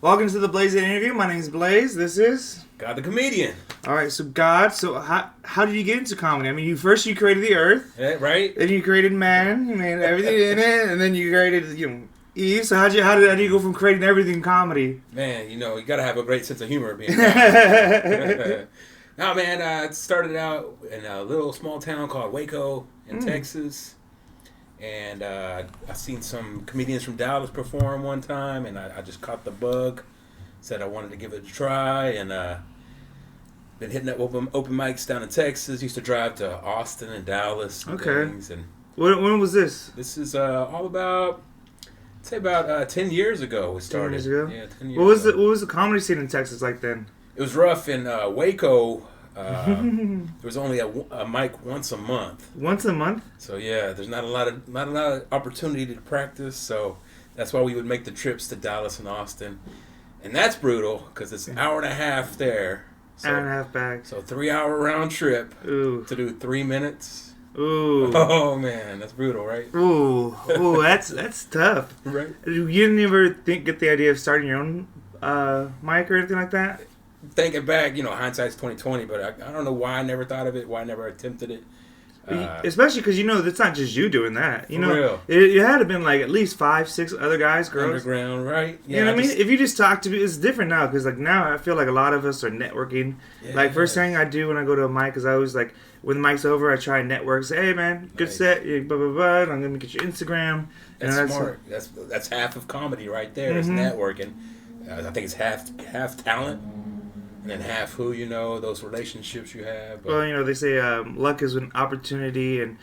Welcome to the Blaize interview. My name is Blaize. This is God the comedian. All right. So God. So how did you get into comedy? I mean, you created the earth, Yeah, right? then you created man. You made everything in it, and then you created Eve. So how did you go from creating everything comedy? Man, you gotta have a great sense of humor being. No, man. It started out in a little small town called Waco in Texas, and I seen some comedians from Dallas perform one time, and I just caught the bug. Said I wanted to give it a try, and been hitting up open mics down in Texas. Used to drive to Austin and Dallas. And things, and when was this? This is all about. I'd say about 10 years ago we started. 10 years ago? Yeah, 10 years What ago. was the comedy scene in Texas like then? It was rough in Waco. There was only a mic once a month. Once a month? So yeah, there's not a lot of opportunity to practice. So that's why we would make the trips to Dallas and Austin, and that's brutal because it's an hour and a half there. So, hour and a half back. So 3-hour round trip Ooh. to do 3 minutes. Ooh. Oh man, that's brutal, right? Ooh, that's tough. Right. You didn't ever get the idea of starting your own mic or anything like that? Thinking back, hindsight's 2020, but I don't know why I never thought of it, why I never attempted it. Especially because it's not just you doing that. Real. It had to been like at least 5-6 other guys, girls. Underground, right? Yeah, you know what I mean? If you just talk to me, it's different now because now I feel like a lot of us are networking. Yeah. Like first thing I do when I go to a mic is I always like when the mic's over I try and network. Say, hey man, good set, blah blah blah. I'm gonna get your Instagram. That's smart. That's half of comedy right there. Is networking. I think it's half talent. And then half who those relationships you have. But, well, they say luck is when opportunity and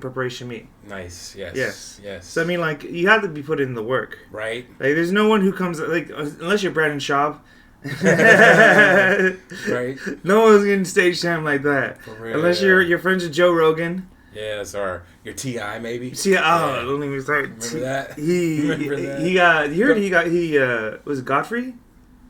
preparation meet. Nice. Yes. So I mean, like you have to be put in the work, right? Like there's no one who comes like unless you're Brandon Schaub. Right. No one's getting stage time like that. For real, unless you're friends with Joe Rogan. Yes, or your T.I. maybe. Don't even start. Remember that? He was it Godfrey?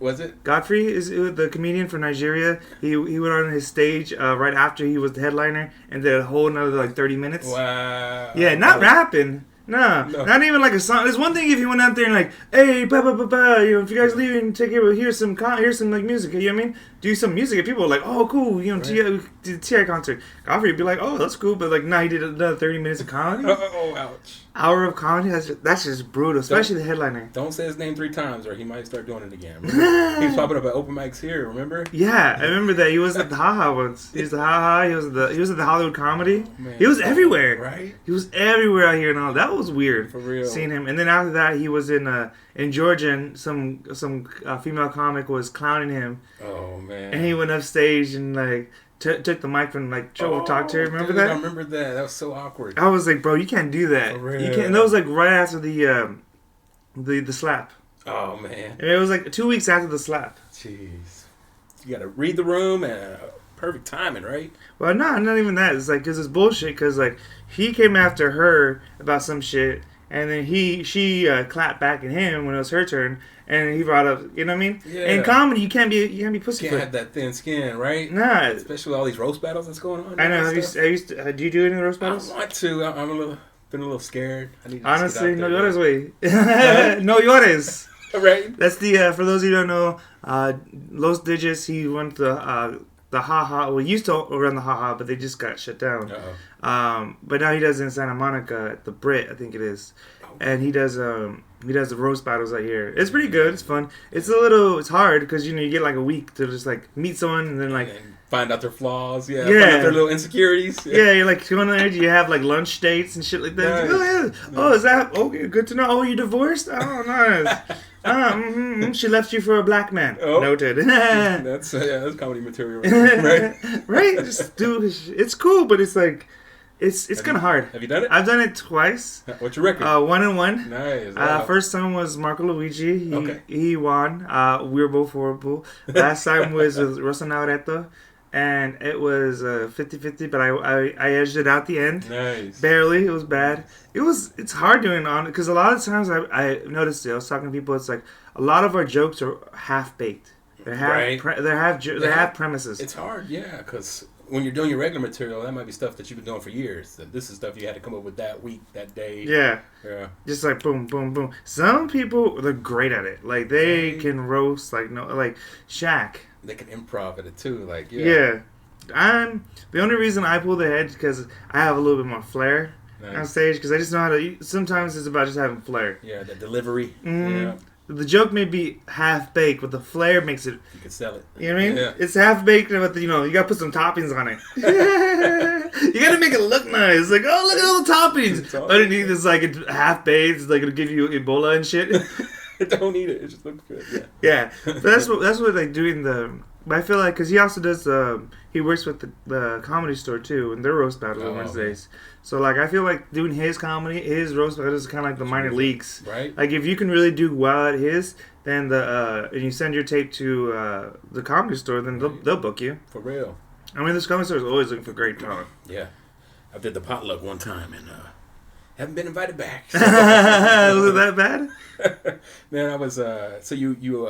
Was it? Godfrey is the comedian from Nigeria. He went on his stage right after he was the headliner and did a whole another like 30 minutes. Wow. Yeah, not rapping. No, not even like a song. There's one thing if you went out there and like, hey, ba ba ba ba, if you guys leaving, here's some like music. You know what I mean? Do some music, and people are like, oh, cool. Right. T.I. concert. Godfrey would be like, oh, that's cool, but like, he did another 30 minutes of comedy. Oh, ouch. Hour of comedy. That's just brutal, especially the headliner. Don't say his name 3 times, or he might start doing it again. He was popping up at open mics here. Remember? Yeah, I remember that. He was at the Ha once. He was the Ha. He was at the Hollywood Comedy. Man, he was everywhere. Right? He was everywhere out here and all. That was weird. For real. Seeing him, and then after that, he was in Georgia, and some female comic was clowning him. Oh man! And he went up stage and like took the mic and like talked to her. Remember that? I remember that. That was so awkward. I was like, bro, you can't do that. For real. You can't. And that was like right after the slap. Oh man! And it was like 2 weeks after the slap. Jeez, you gotta read the room and perfect timing, right? Well, not even that. It's like because it's bullshit. Because like he came after her about some shit. And then she clapped back at him when it was her turn, and he brought up, you know what I mean? Yeah. In comedy, you can't be pussyfoot. You can't have that thin skin, right? Nah. Especially with all these roast battles that's going on. I know. Do you do any of the roast battles? I want to. I'm been a little scared. I need to honestly, no llores, way. No llores. Right. That's the for those of you who don't know, Los Digits. He went to the Ha Ha. Well, he used to run the Ha Ha, but they just got shut down. But now he does it in Santa Monica at the Brit, I think it is, and he does the roast battles out here. It's pretty good. It's fun. It's hard because you get like a week to just like meet someone and then like find out their flaws. Yeah. Find out their little insecurities. Yeah, you're like going there. You have like lunch dates and shit like that. Nice. Oh, is that okay? Good to know. Oh, you divorced? Oh, nice. She left you for a black man. Oh. Noted. That's comedy material, right? Right. Just do. It's cool, but it's like. It's kind of hard. Have you done it? I've done it twice. What's your record? 1-1. Nice. Wow. First time was Marco Luigi. He won. We were both horrible. Last time was with Rosa Navarreto. And it was 50-50, but I edged it out the end. Nice. Barely. It was bad. It's hard doing on because a lot of times I noticed it. I was talking to people. It's like a lot of our jokes are half baked. They have premises. It's hard, yeah, because when you're doing your regular material, that might be stuff that you've been doing for years. This is stuff you had to come up with that week, that day. Yeah. Yeah. Just like boom, boom, boom. Some people, they're great at it. Like, they can roast, like Shaq. They can improv at it, too. Like, yeah. The only reason I pull the head is because I have a little bit more flair on stage. Because I just know how to, sometimes it's about just having flair. Yeah, the delivery. Mm-hmm. Yeah. The joke may be half-baked, but the flair makes it... You can sell it. You know what I mean? Yeah. It's half-baked, but, you got to put some toppings on it. You got to make it look nice. Like, oh, look at all the toppings. Underneath it's like half-baked. It's like it'll give you Ebola and shit. Don't eat it. It just looks good. Yeah. Yeah. But that's what like doing the... But I feel like, because he also does, he works with the Comedy Store too, and their roast battles on Wednesdays. So, like, I feel like doing his comedy, his roast battles is kind of like the minor leagues. Right. Like, if you can really do well at his, then and you send your tape to the Comedy Store, then they'll book you. For real. I mean, this Comedy Store is always looking for great talent. Yeah. I did the potluck one time, and haven't been invited back. So. Was it that bad? Man, I was, so you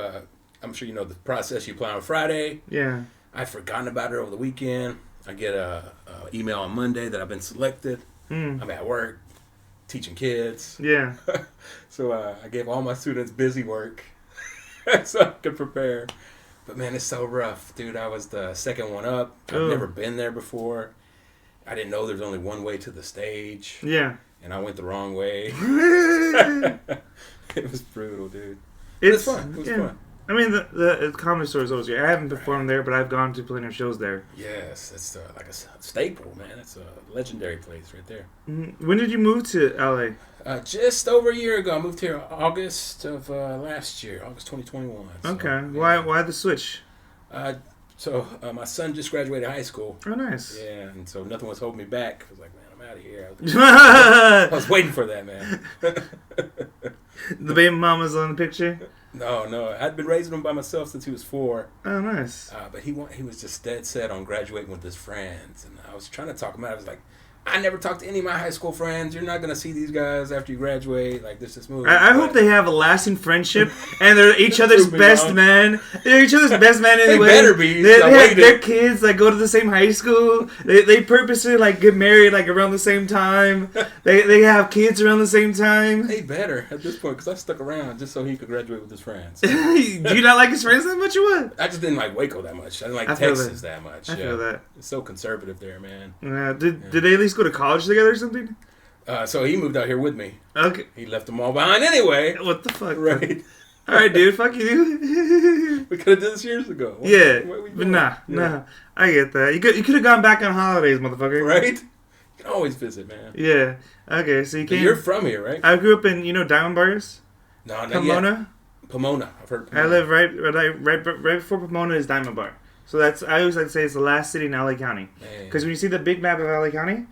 I'm sure you know the process. You apply on Friday. Yeah. I'd forgotten about it over the weekend. I get a email on Monday that I've been selected. I'm at work, teaching kids. Yeah. So I gave all my students busy work so I could prepare. But man, it's so rough. Dude, I was the second one up. I've never been there before. I didn't know there's only one way to the stage. Yeah. And I went the wrong way. It was brutal, dude. It's fun. It was fun. I mean, the Comedy Store is always great. I haven't performed there, but I've gone to plenty of shows there. Yes, it's like a staple, man. It's a legendary place right there. Mm-hmm. When did you move to LA? Just over a year ago. I moved here August of last year, August 2021. So, okay. Yeah. Why the switch? So my son just graduated high school. Oh, nice. Yeah, and so nothing was holding me back. I was like, man, I'm out of here. I was waiting for that, man. The baby mama's on the picture? No. I'd been raising him by myself since he was 4. Oh, nice. But he was just dead set on graduating with his friends. And I was trying to talk him out. I was like, I never talked to any of my high school friends. You're not going to see these guys after you graduate. Like, this is movie. I hope they have a lasting friendship and they're each other's best man. They're each other's best man anyway. They better be. They have their kids like go to the same high school. They purposely like get married like around the same time. They have kids around the same time. They better at this point because I stuck around just so he could graduate with his friends. Do you not like his friends that much or what? I just didn't like Waco that much. I didn't like Texas that much. I feel that. It's so conservative there, man. Did they at least go to college together or something? So he moved out here with me. Okay. He left them all behind anyway. What the fuck? Right. All right, dude. Fuck you. We could have done this years ago. But nah. I get that. You could have gone back on holidays, motherfucker. Right? You can always visit, man. Yeah. Okay, so you came. You're from here, right? I grew up in, Diamond Bars? No, not Pomona? Yet. Pomona. I've heard Pomona. I live right before Pomona is Diamond Bar. So I always like to say it's the last city in LA County. Because when you see the big map of LA County,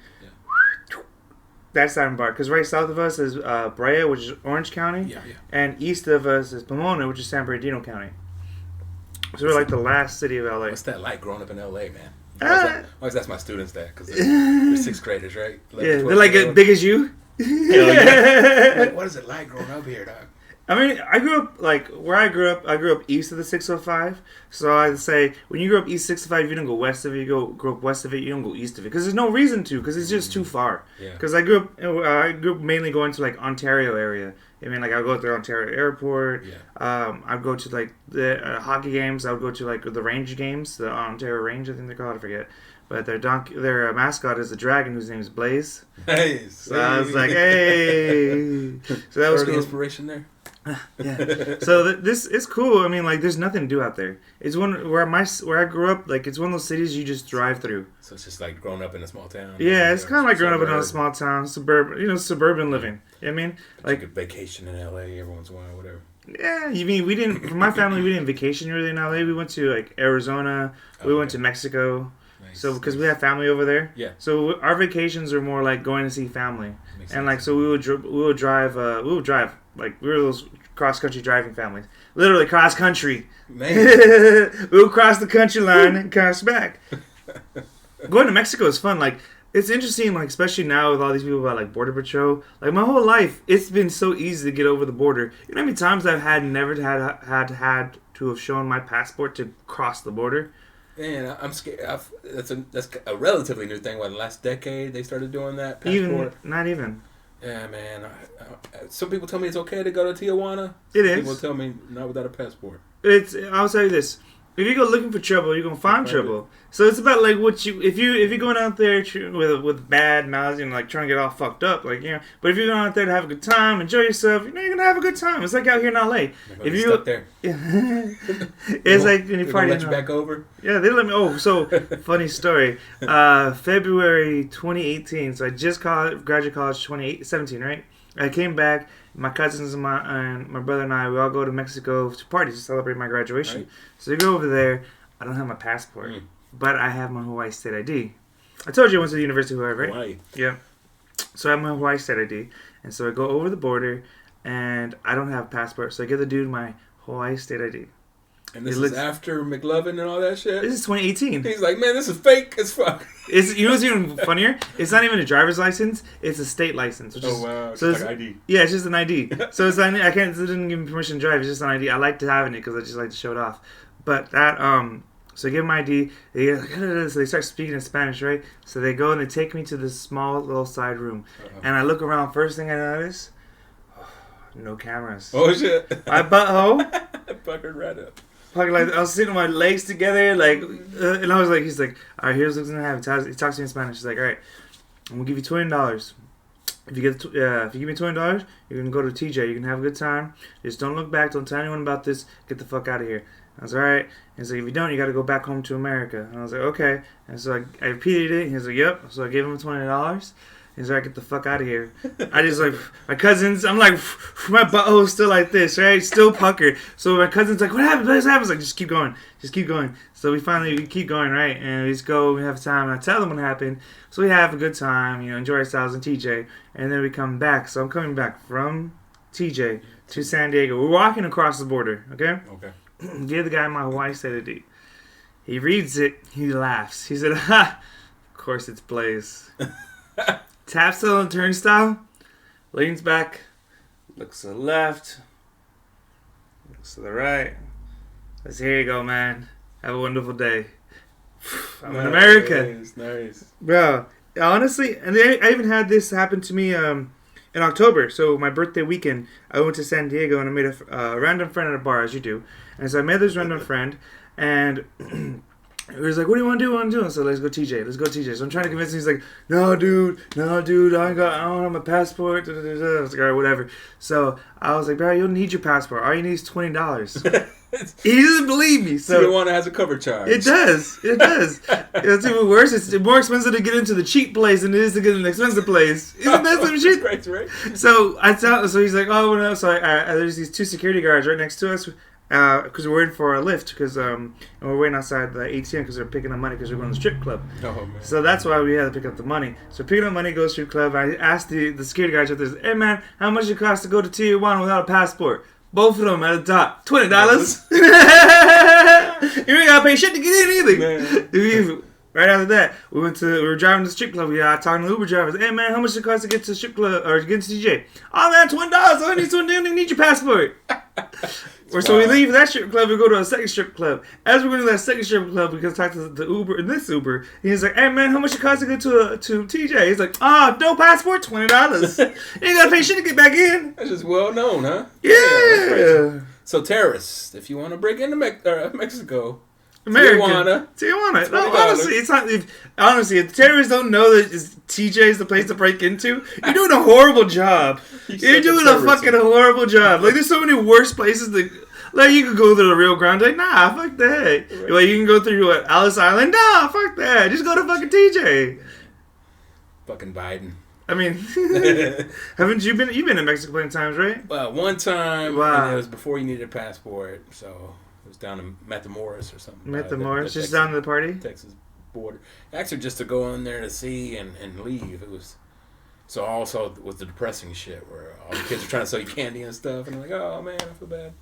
that's Diamond Bar. Because right south of us is Brea, which is Orange County. Yeah. And east of us is Pomona, which is San Bernardino County. So we're like the last city of LA. What's that like growing up in LA, man? Always that's my students that because they're sixth graders, right? Yeah, they're like as big as you. Like, what is it like growing up here, dog? I mean, I grew up, where I grew up east of the 605. So I'd say, when you grow up east 605, you don't go west of it. You grow up west of it, you don't go east of it. Because there's no reason to, because it's just too far. Because I grew up mainly going to, Ontario area. I mean, I'd go to the Ontario airport. I'd go to, the hockey games. I would go to, the range games, the Ontario Range, I think they're called, I forget. But their mascot is a dragon whose name is Blaize. Hey, so I was like, hey. So that was cool. Inspiration there. Yeah. So this is cool. I mean, there's nothing to do out there. It's where I grew up. It's one of those cities you just drive through. So it's just like growing up in a small town. Yeah, it's kind of like growing up in a small town, suburban living. You know what I mean? Like a vacation in LA every once in a while, whatever. Yeah, you mean we didn't? For my family, we didn't vacation really in LA. We went to Arizona. We went to Mexico. Nice. So because we have family over there. Yeah. So our vacations are more like going to see family, and so we would drive. We were those cross-country driving families. Literally cross-country. Man. We'll cross the country line and cross back. Going to Mexico is fun. It's interesting, especially now with all these people about, Border Patrol. My whole life, it's been so easy to get over the border. You know how many times I've never had to have shown my passport to cross the border? Man, I'm scared. That's a relatively new thing. What, the last decade they started doing that? Passport? Even not even. Yeah, man. Some people tell me it's okay to go to Tijuana. It is. People tell me not without a passport. I'll tell you this. If you go looking for trouble, you're gonna find trouble. So it's about like what you if you're going out there with bad mouths and like trying to get all fucked up, like But if you're going out there to have a good time, enjoy yourself, you're gonna have a good time. It's like out here in LA. If you stuck there, it's like when you party. Let you back over. Yeah, they let me. Oh, so funny story. February 2018. So I just graduated college 2017, right? I came back. My cousins and my brother and I, we all go to Mexico to party to celebrate my graduation. Right. So we go over there. I don't have my passport, but I have my Hawaii State ID. I told you I went to the University of Hawaii, right? Hawaii. Yeah. So I have my Hawaii State ID, and so I go over the border, and I don't have a passport, so I give the dude my Hawaii State ID. And this is after McLovin and all that shit? This is 2018. He's like, man, this is fake as fuck. You know what's even funnier? It's not even a driver's license. It's a state license. Wow. So it's like ID. Yeah, it's just an ID. So it's like, it didn't give me permission to drive. It's just an ID. I like to having it because I just like to show it off. But that, so I give them ID. So they start speaking in Spanish, right? So they go and they take me to this small little side room. And I look around. First thing I notice, no cameras. Oh, shit. My butthole. I puckered right up. Like I was sitting with my legs together, and I was like, he's like, all right, here's what's gonna happen. He talks to me in Spanish. He's like, all right, I'm gonna give you $20. If you give me $20, you're gonna go to TJ. You can have a good time. Just don't look back. Don't tell anyone about this. Get the fuck out of here. I was all right. And he's like, if you don't, you got to go back home to America. And I was like, okay. And so I repeated it. And he was like, yep. So I gave him $20. He's like, get the fuck out of here. I just like, my cousins, I'm like, my butthole's still like this, right? Still puckered. So my cousin's like, what happened? What happens? Like, just keep going. Just keep going. So we keep going, right? And we just go, we have time. And I tell them what happened. So we have a good time, enjoy ourselves in TJ. And then we come back. So I'm coming back from TJ to San Diego. We're walking across the border, okay? Okay. Give the guy my Hawaii State ID. He reads it. He laughs. He said, ha, of course it's Blaize. Taps on the turnstile, leans back, looks to the left, looks to the right. Says, here you go, man. Have a wonderful day. I'm in America. Nice. Bro, honestly, and I even had this happen to me in October. So my birthday weekend, I went to San Diego and I made a random friend at a bar, as you do. And so I met this random friend, and he was like, what do you want to do? And so let's go TJ. So I'm trying to convince him. He's like, no, dude, I don't have my passport. I was like, all right, whatever. So I was like, bro, you don't need your passport. All you need is $20. He doesn't believe me. So Tijuana has a cover charge. It does. It's even worse. It's more expensive to get into the cheap place than it is to get in the expensive place. Isn't that some shit? That's right. So so he's like, oh no. So there's these two security guards right next to us. Because we're waiting for our lift, and we're waiting outside the ATM because they're picking up money because we're going to the strip club. Oh, man. So that's why we had to pick up the money. So picking up money, go to the strip club. I asked the security guards out there, hey man, how much it costs to go to Tijuana without a passport? Both of them at the top, $20. You ain't gotta pay shit to get in either. Right after that, we were driving to the strip club. We got talking to the Uber drivers. Hey man, how much it costs to get to the strip club or to get to TJ? Oh man, $20. I don't need your passport. So we leave that strip club, we go to a second strip club. As we're going to that second strip club, we can talk to the Uber, and this Uber. And he's like, hey man, how much it costs to get to TJ? He's like, no passport, $20. You ain't got to pay shit to get back in. That's just well known, huh? Yeah. So terrorists, if you want to break into Mexico, Tijuana. No, honestly, it's not. If terrorists don't know that TJ is the place to break into, you're doing a horrible job. You're doing a fucking horrible job. Like, there's so many worse places that, like, you could go through the Rio Grande. Like, nah, fuck that. Right. Like, you can go through Alice Island. Nah, fuck that. Just go to fucking TJ. Fucking Biden. I mean, haven't you been? You've been in Mexico plenty of times, right? Well, one time. Wow. And it was before you needed a passport, so. Was down in Matamoros or something. Matamoros, just down to the party? Texas border. Actually, just to go in there to see and leave. It was so also with the depressing shit where all the kids are trying to sell you candy and stuff, and I'm like, oh man, I feel bad.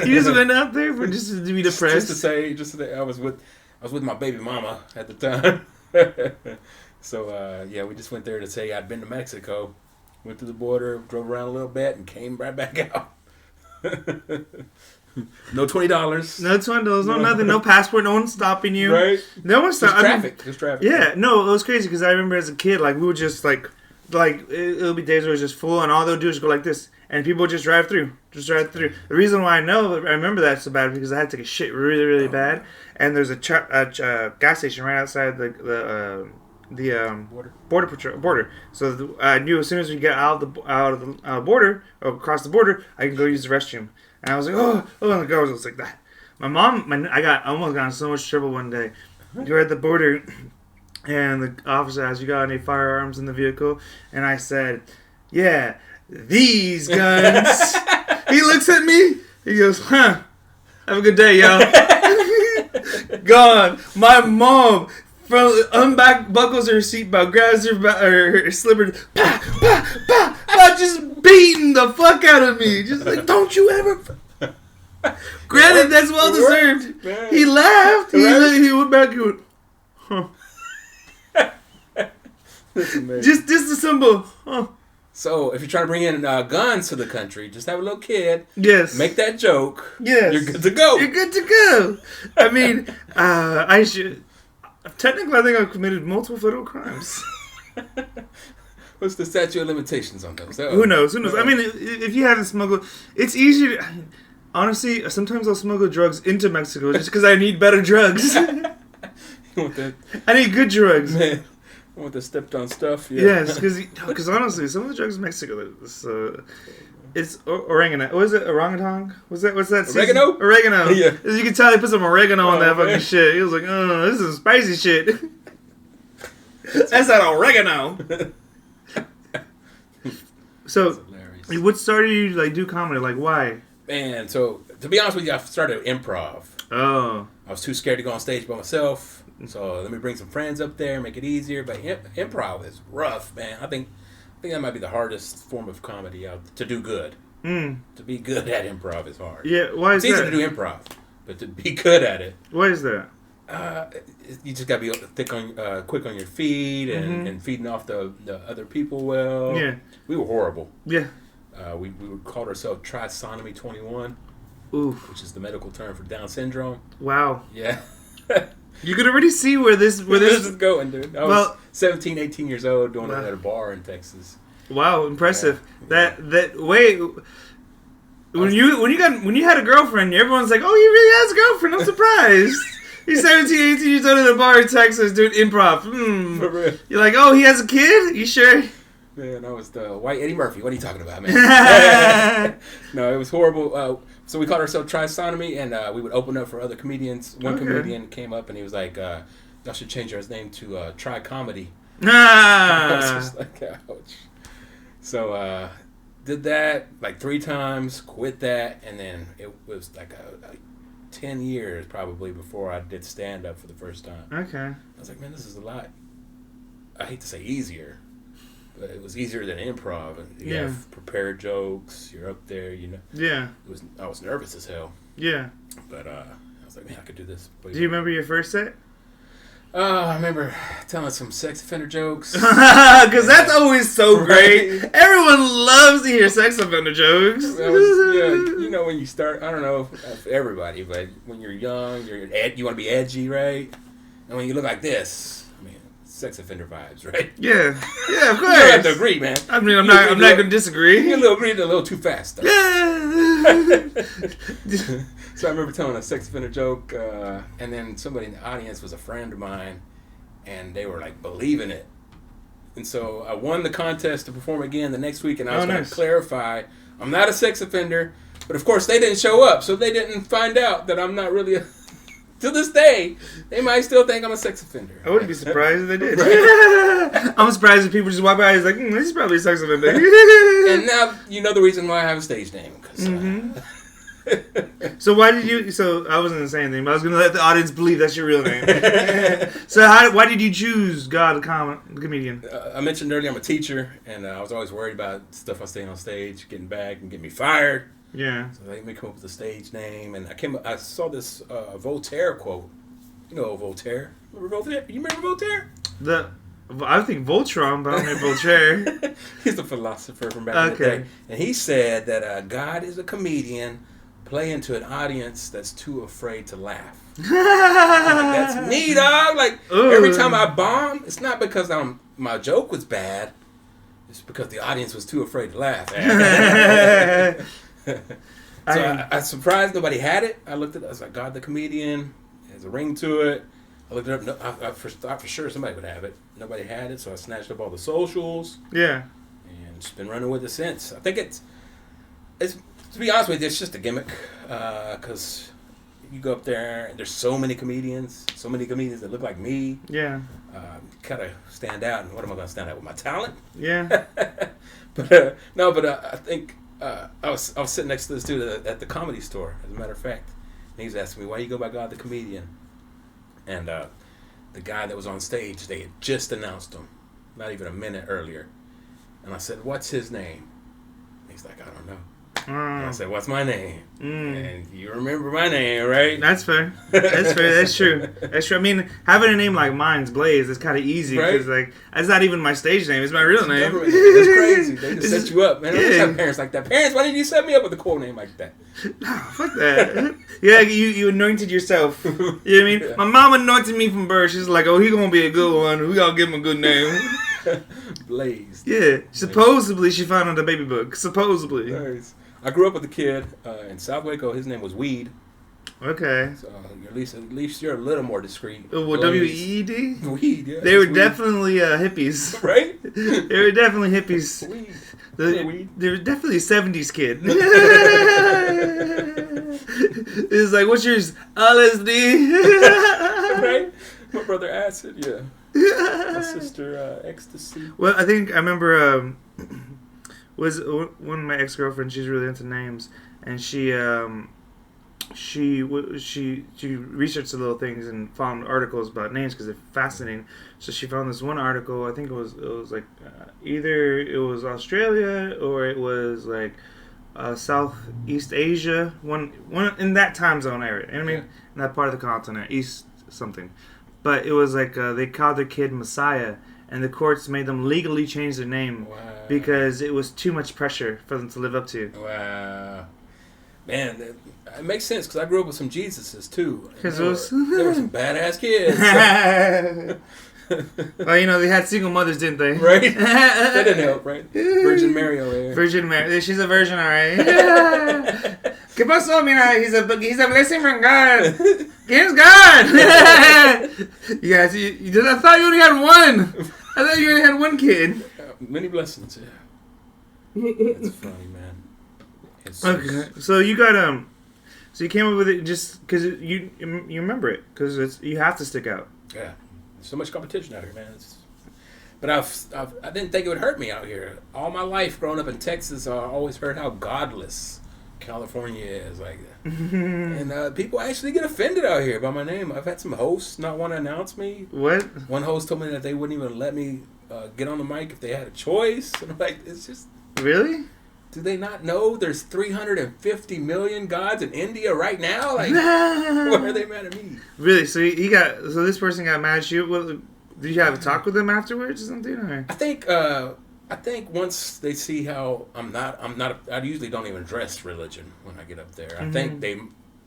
You just went out there for just to be depressed. Just to say, I was with my baby mama at the time. So yeah, we just went there to say I'd been to Mexico, went to the border, drove around a little bit, and came right back out. No $20. No $20. No nothing. No passport. No one's stopping you. Right. No one's stopping. Just traffic. Yeah. No, it was crazy because I remember as a kid, like we would just like it'll be days where it's just full, and all they'll do is go like this, and people just drive through. The reason why I remember that so bad because I had to take a shit really, really bad, and there's a gas station right outside the border. So I knew as soon as we get out of the border or across the border, I can go use the restroom. And I was like, oh, and the girl was like that. My mom, I almost got in so much trouble one day. We were at the border, and the officer asked, "You got any firearms in the vehicle?" And I said, "Yeah, these guns." He looks at me. He goes, "Huh? Have a good day, yo." Gone. My mom buckles her seatbelt, grabs her slipper, just beating the fuck out of me. Just like, don't you ever. Granted, that's well deserved. He laughed. He went back and went, huh. That's amazing. Just a symbol, huh. So, if you're trying to bring in guns to the country, just have a little kid. Yes. Make that joke. Yes. You're good to go. I mean, I should. Technically, I think I've committed multiple federal crimes. What's the statute of limitations on those? Who knows? I mean, if you haven't smuggled, it's easier. Honestly, sometimes I'll smuggle drugs into Mexico just because I need better drugs. I need good drugs. Man, I want the stepped on stuff. Yeah. Yes, because honestly, some of the drugs in Mexico, it's oregano. What is it? Orangutan? What's that? Oregano? Oregano. Yeah. As you can tell, they put some oregano on that fucking shit. He was like, "Oh, this is spicy shit." That's that oregano. So, what started you to do comedy? Like, why? Man, so to be honest with you, I started improv. Oh. I was too scared to go on stage by myself, so let me bring some friends up there, make it easier. But improv is rough, man. I think that might be the hardest form of comedy to do good. To be good at improv is hard. Yeah, why is that? It's easy to do improv, but to be good at it. Why is that? You just gotta be quick on your feet and feeding off the other people well. Yeah. We were horrible. Yeah. We called ourselves Trisomy 21. Oof. Which is the medical term for Down syndrome. Wow. Yeah. You could already see where this is going, dude. I was 17, 18 years old doing it at a bar in Texas. Wow, impressive. Yeah. When you had a girlfriend, everyone's like, "Oh, he really has a girlfriend." I'm surprised. He's 17, 18 years old at a bar in Texas doing improv. For real. You're like, "Oh, he has a kid? You sure?" Man, I was the white Eddie Murphy. What are you talking about, man? No, it was horrible. So we called ourselves Trisomy, and we would open up for other comedians. One comedian came up, and he was like, y'all should change his name to Try Comedy. I was just like, ouch. So did that like 3 times, quit that, and then it was like 10 years probably before I did stand-up for the first time. Okay. I was like, man, this is a lot, I hate to say easier, but it was easier than improv. And you have prepared jokes. You're up there, you know. Yeah. I was nervous as hell. Yeah. But I was like, man, I could do this. Do you remember your first set? I remember telling some sex offender jokes. Because that's always so great. Everyone loves to hear sex offender jokes. You know, when you start, I don't know if everybody, but when you're young, you want to be edgy, right? And when you look like this, sex offender vibes, right? Yeah, of course. You don't have to agree, man. I mean, I'm not going to disagree. You're breathing a little too fast, though. Yeah. So I remember telling a sex offender joke, and then somebody in the audience was a friend of mine, and they were like believing it. And so I won the contest to perform again the next week, and I was going to clarify, I'm not a sex offender, but of course they didn't show up, so they didn't find out that I'm not really a... To this day, they might still think I'm a sex offender. I wouldn't be surprised if they did. Right. I'm surprised if people just walk by and like, this is probably a sex offender. And now you know the reason why I have a stage name. So why did you... So I wasn't going to say anything, but I was going to let the audience believe that's your real name. So why did you choose God, the comedian? I mentioned earlier I'm a teacher, and I was always worried about stuff I staying on stage, getting back and getting me fired. Yeah. So they made me come up with a stage name, and I saw this Voltaire quote. You know Voltaire? Remember Voltaire? You remember Voltaire? I think Voltron, but I don't know Voltaire. He's a philosopher from back in the day. And he said that God is a comedian playing to an audience that's too afraid to laugh. That's me, dog. Like, every time I bomb, it's not because my joke was bad. It's because the audience was too afraid to laugh. So I surprised nobody had it. I looked at it. I was like, God the comedian. There's a ring to it. I looked it up. No, I thought for sure somebody would have it. Nobody had it, so I snatched up all the socials. Yeah. And just been running with it since. I think it's to be honest with you, it's just a gimmick. Because you go up there, and there's so many comedians that look like me. Yeah. Kind of stand out. And what am I going to stand out with? My talent? Yeah. But I think I was sitting next to this dude at the Comedy Store, as a matter of fact. And he was asking me, why you go by God the Comedian? And the guy that was on stage, they had just announced him, not even a minute earlier. And I said, what's his name? And he's like, I don't know. And I said, what's my name? And you remember my name, right? That's fair. That's fair. That's true. That's true. I mean, having a name like mine's Blaize is kind of easy because, like, that's not even my stage name. It's my real name. That's crazy. They just set you up, man. I don't have parents like that. Parents, why didn't you set me up with a cool name like that? No, fuck that. Yeah, you anointed yourself. You know what I mean? Yeah. My mom anointed me from birth. She's like, oh, he gonna be a good one. We gotta give him a good name. Blaize. Yeah. Supposedly she found on the baby book. Supposedly. Nice. I grew up with a kid in South Waco. His name was Weed. Okay. So at least you're a little more discreet. Well, W-E-E-D? Weed, yeah. They were definitely hippies. Right? They were definitely hippies. Weed. They were definitely a 70s kid. It was like, what's yours? LSD. Right? My brother Acid, yeah. My sister Ecstasy. Well, I remember was one of my ex-girlfriends. She's really into names, and she researched the little things and found articles about names because they're fascinating. So she found this one article. I think it was like either it was Australia or it was like Southeast Asia, one in that time zone area. You know what I mean? In that part of the continent, East something. But it was like they called their kid Messiah. And the courts made them legally change their name because it was too much pressure for them to live up to. Wow. Man, it makes sense because I grew up with some Jesuses too. There were some badass kids. Well, you know, they had single mothers, didn't they? Right? That didn't help, right? Virgin Mary over there. Virgin Mary. She's a virgin, all right. ¿Qué pasó? Mira, he's a blessing from God. He's God. You guys, I thought you only had one. I thought you only had one kid. Many blessings, yeah. That's funny, man. Okay, so you got so you came up with it just because you remember it because you have to stick out. Yeah, there's so much competition out here, man. But I didn't think it would hurt me out here. All my life, growing up in Texas, I always heard how godless California is, like that. And people actually get offended out here by my name. I've had some hosts not want to announce me. What? One host told me that they wouldn't even let me get on the mic if they had a choice. And I'm like, it's just... Really? Do they not know there's 350 million gods in India right now? Like, why are they mad at me? Really? So this person got mad at you? Well, did you have a talk with them afterwards or something? Or? I think once they see how I usually don't even address religion when I get up there. I think they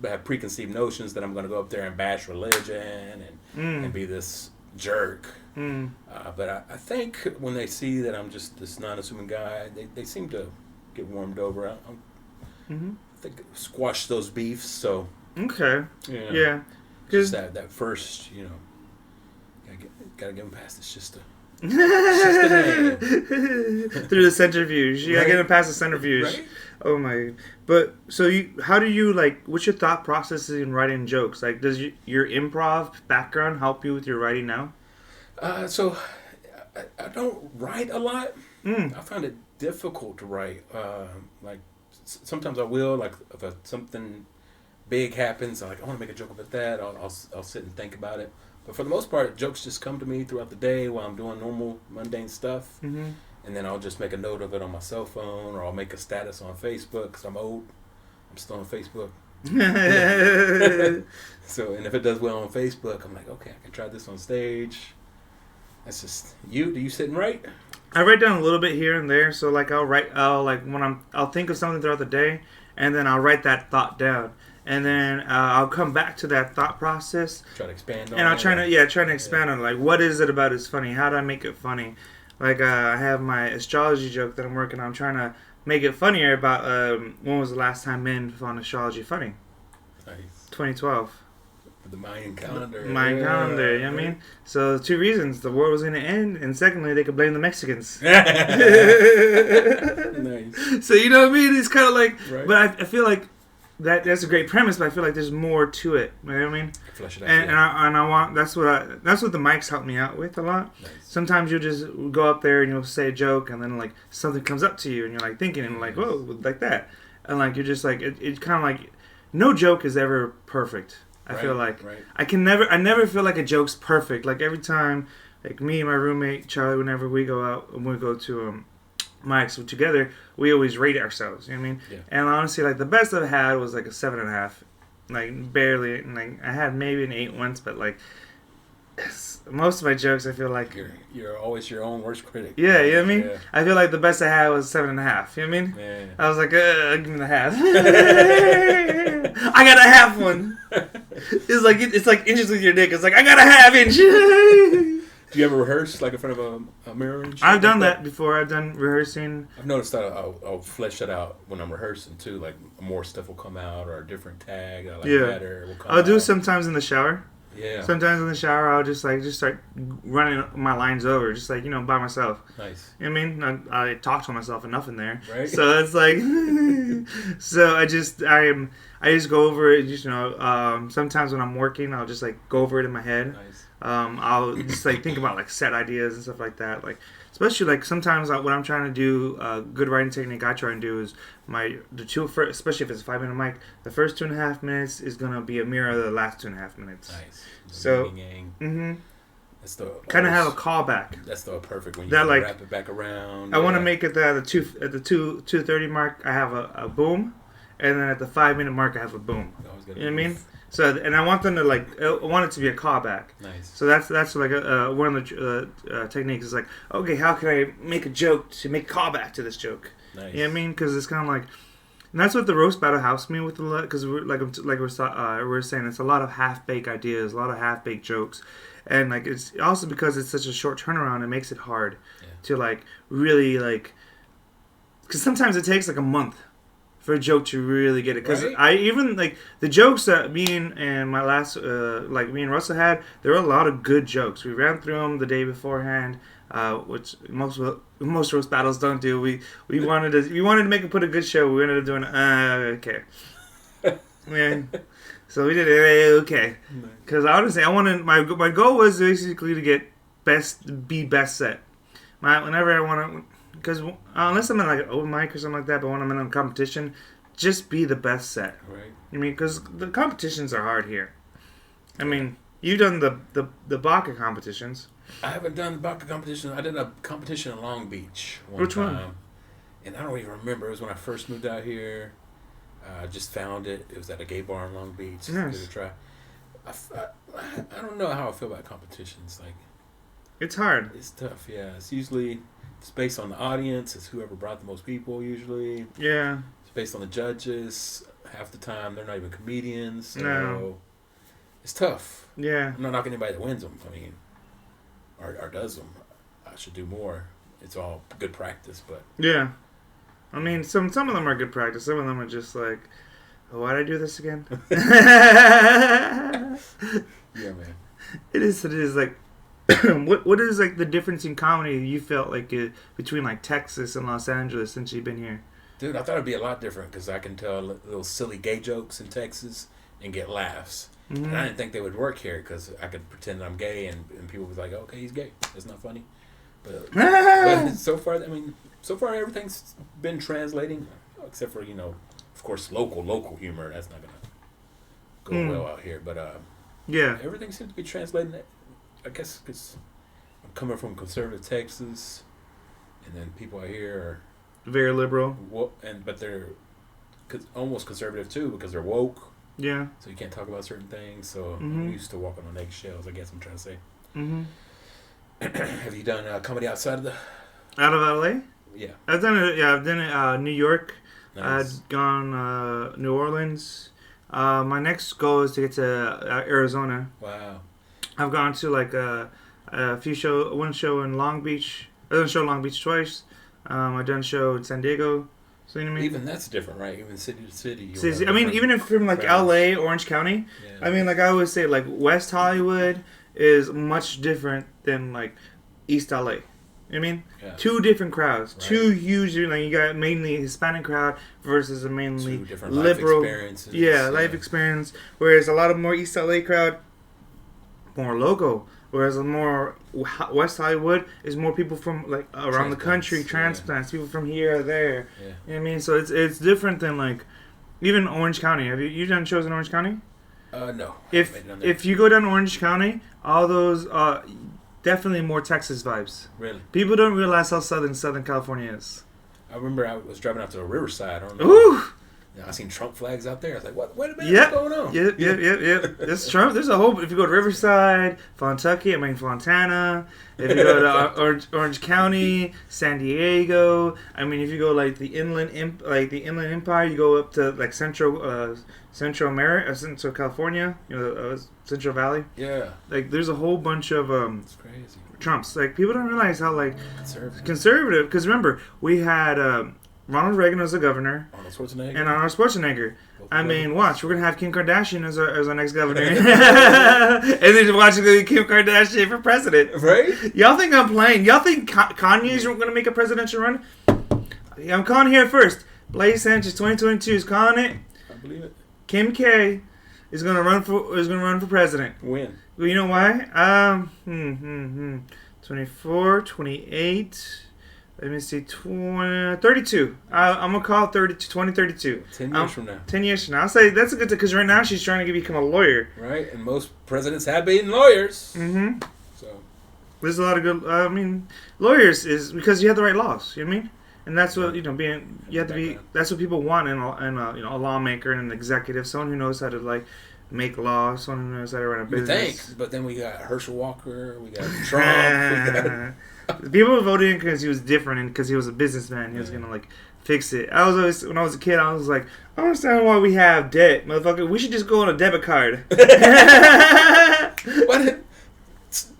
have preconceived notions that I'm going to go up there and bash religion and be this jerk. But I think when they see that I'm just this non-assuming guy, they seem to get warmed over. I think squash those beefs. So okay, yeah, because that first, gotta get them past. It's just a through the centrifuge. You gotta get them past the centrifuge. Right? Oh my! But so how do you what's your thought process in writing jokes? Like, does your improv background help you with your writing now? So I don't write a lot. I find it difficult to write. Sometimes I will. Like if something big happens, I want to make a joke about that. I'll sit and think about it. But for the most part, jokes just come to me throughout the day while I'm doing normal, mundane stuff. And then I'll just make a note of it on my cell phone, or I'll make a status on Facebook because I'm old. I'm still on Facebook. So, and if it does well on Facebook, I'm like, okay, I can try this on stage. That's just you. Do you sit and write? I write down a little bit here and there. So like I'll think of something throughout the day, and then I'll write that thought down, and then I'll come back to that thought process. Try to expand on it. And I'll try to expand on it. Like, what is it about it's funny? How do I make it funny? Like I have my astrology joke that I'm working on. I'm trying to make it funnier about when was the last time men found astrology funny? Nice. 2012. The Mayan calendar. Mayan calendar, you know what I mean? So, 2 reasons. The war was going to end, and secondly, they could blame the Mexicans. Nice. So, you know what I mean? It's kind of like... Right. But I feel like that's a great premise, but I feel like there's more to it. You know what I mean? Flesh it out. And I want... That's what the mics help me out with a lot. Nice. Sometimes you'll just go up there and you'll say a joke, and then, like, something comes up to you, and you're, like, thinking, and, like, whoa, like that. And, like, you're just, like... It's kind of like... No joke is ever perfect. I feel like I never feel like a joke's perfect. Like every time, like me and my roommate Charlie, whenever we go out and we go to Mike's together, we always rate ourselves. You know what I mean? Yeah. And honestly, like the best I've had was like a 7.5, like barely. And like I had maybe an 8 once, but like most of my jokes, I feel like you're always your own worst critic. Yeah, you know what I mean? Yeah. I feel like the best I had was 7.5. You know what I mean? Yeah. I was like, give me the half. I got a half one. It's like inches with your dick. It's like I got a half inch. Do you ever rehearse like in front of a mirror? And shit I've done that before. I've done rehearsing. I've noticed that I'll flesh it out when I'm rehearsing too. Like more stuff will come out or a different tag I like better will come out. I'll do sometimes in the shower. Yeah. Sometimes in the shower, I'll just start running my lines over, just like, by myself. Nice. You know what I mean? I talk to myself enough in there. Right. So it's like, so I just go over it. Just, sometimes when I'm working, I'll just like go over it in my head. Nice. I'll just like think about like set ideas and stuff like that. Like, especially like sometimes what I'm trying to do, good writing technique I try and do is especially if it's a 5-minute mic, the first 2.5 minutes is gonna be a mirror of the last 2.5 minutes. Nice. So, that's the kind of have a callback. That's the perfect when you that, like, wrap it back around. I want to make it at the 2:30 mark. I have a boom, and then at the 5-minute mark I have a boom. You know what I mean? So, and I want them to I want it to be a callback. Nice. So that's like one of the techniques is like, okay, how can I make a joke to make a callback to this joke? Nice. You know what I mean? Because it's kind of like, and that's what the roast battle helps me with a lot. Because we're saying, it's a lot of half-baked ideas, a lot of half-baked jokes, and like it's also because it's such a short turnaround, it makes it hard to like really like. Because sometimes it takes like a month for a joke to really get it. Because I even like the jokes that me and my last me and Russell had, there were a lot of good jokes. We ran through them the day beforehand, which most roast battles don't do. We wanted to put a good show. We ended up doing okay. Yeah. So we did it okay. Because honestly, I wanted my goal was basically to get best set. Whenever I want to. Because unless I'm in like an open mic or something like that, but when I'm in a competition, just be the best set. Right. I mean, because the competitions are hard here. I mean, you've done the Baca competitions. I haven't done the Baca competition. I did a competition in Long Beach Which time. one? And I don't even remember. It was when I first moved out here. I just found it. It was at a gay bar in Long Beach. Nice. Give it a try. I don't know how I feel about competitions. Like, it's hard. it's tough. Yeah, it's usually. It's based on the audience. It's whoever brought the most people, usually. Yeah. It's based on the judges. Half the time, they're not even comedians. So No. It's tough. Yeah. I'm not knocking anybody that wins them. I mean, or does them. I should do more. It's all good practice, but... Yeah. I mean, some of them are good practice. Some of them are just like, oh, why'd I do this again? Yeah, man. It is like... what is like the difference in comedy you felt like between like Texas and Los Angeles since you've been here? Dude, I thought it'd be a lot different because I can tell little silly gay jokes in Texas and get laughs. Mm-hmm. And I didn't think they would work here because I could pretend I'm gay and people would be like, okay, he's gay. That's not funny. But so far everything's been translating except for, of course, local humor. That's not going to go well out here. But yeah, everything seems to be translating. I guess because I'm coming from conservative Texas, and then people out here are very liberal. But they're almost conservative too because they're woke. Yeah. So you can't talk about certain things. So I'm used to walking on eggshells. I guess I'm trying to say. Mm-hmm. Have you done comedy outside of the... Out of LA? Yeah. I've done it. Yeah, I've done it. New York. Nice. I've gone New Orleans. My next goal is to get to Arizona. Wow. I've gone to like a one show in Long Beach. I've done a show in Long Beach twice. I've done a show in San Diego. So, you know what I mean? Even that's different, right? Even city to city. I mean, even if from like LA, Orange County, I mean, like I always say, like West Hollywood is much different than like East LA. You know what I mean? Yeah. Two different crowds. Right. Two huge, like you got mainly Hispanic crowd versus a mainly liberal. Life experiences. Yeah, life experience. Whereas a lot of more East LA crowd, more local. Whereas more West Hollywood is more people from like around the country, transplants, people from here or there. Yeah. You know what I mean? So it's different than like even Orange County. Have you done shows in Orange County? No. If you go down Orange County, all those definitely more Texas vibes. Really? People don't realize how Southern California is. I remember I was driving out to the Riverside. I don't know. Ooh! I seen Trump flags out there. I was like, what? Wait a minute, what's going on? Yep. It's Trump. There's a whole... If you go to Riverside, Fontana, if you go to Orange County, San Diego, I mean, if you go like the Inland Empire, you go up to like Central America, Central California, Central Valley. Yeah. Like, there's a whole bunch of... it's crazy. Trumps. Like, people don't realize how, like... Conservative. Because remember, we had... Ronald Reagan was the governor. Arnold Schwarzenegger. And Arnold Schwarzenegger. I mean, watch. We're going to have Kim Kardashian as our next governor. And then watch Kim Kardashian for president. Right? Y'all think I'm playing? Y'all think Kanye's going to make a presidential run? I'm calling here first. Blaize Sanchez 2022 is calling it. I believe it. Kim K is going to run for president. When? Well, you know why? 24, 28... Let me see, 32. I'm going to call it 2032. 10 years from now. 10 years from now. I'll say that's a good thing because right now she's trying to become a lawyer. Right, and most presidents have been lawyers. Mm-hmm. So there's a lot of good, lawyers is because you have the right laws, you know what I mean? And that's what, that's what people want in a lawmaker and an executive, someone who knows how to, like, make laws, someone who knows how to run a business. Thanks, but then we got Herschel Walker, we got Trump, we got... People voted in because he was different and because he was a businessman. He was gonna like fix it. I was always, when I was a kid, I was like, I don't understand why we have debt, motherfucker. We should just go on a debit card. What?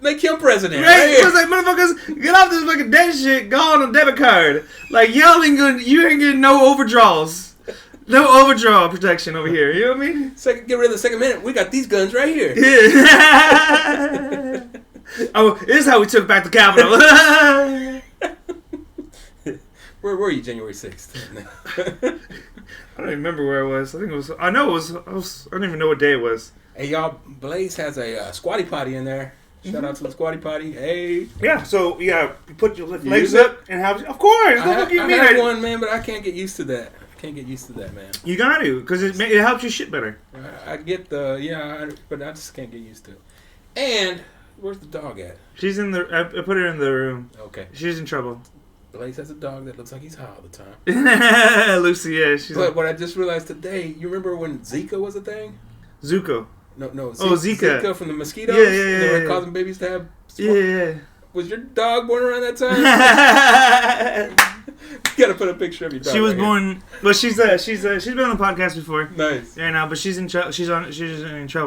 Make him president. Right? It was like, motherfuckers, get off this fucking debt shit. Go on a debit card. Like y'all ain't gonna, you ain't getting no overdraws. No overdraw protection over here. You know what I mean? Get rid of the Second Amendment. We got these guns right here. Yeah. Oh, this is how we took back the Capitol. Where were you January 6th? I don't even remember where I was. I think it was... I know it was... I don't even know what day it was. Hey, y'all, Blaize has a squatty potty in there. Shout out to the squatty potty. Hey. Yeah, so, you put your legs up and have... Of course! I have one, man, but I can't get used to that. Man. You got to, because it helps you shit better. I get but I just can't get used to it. And... Where's the dog at? She's in the... I put her in the room. Okay. She's in trouble. Blaize has a dog that looks like he's high all the time. Lucy, yeah. But what I just realized today, you remember when Zika was a thing? Zuko. No. Zika. Zika from the mosquitoes? Yeah. They were causing babies to have... Yeah. Was your dog born around that time? You gotta put a picture of your dog. She was born... Well, she's been on the podcast before. Nice. Yeah, now, but she's in trouble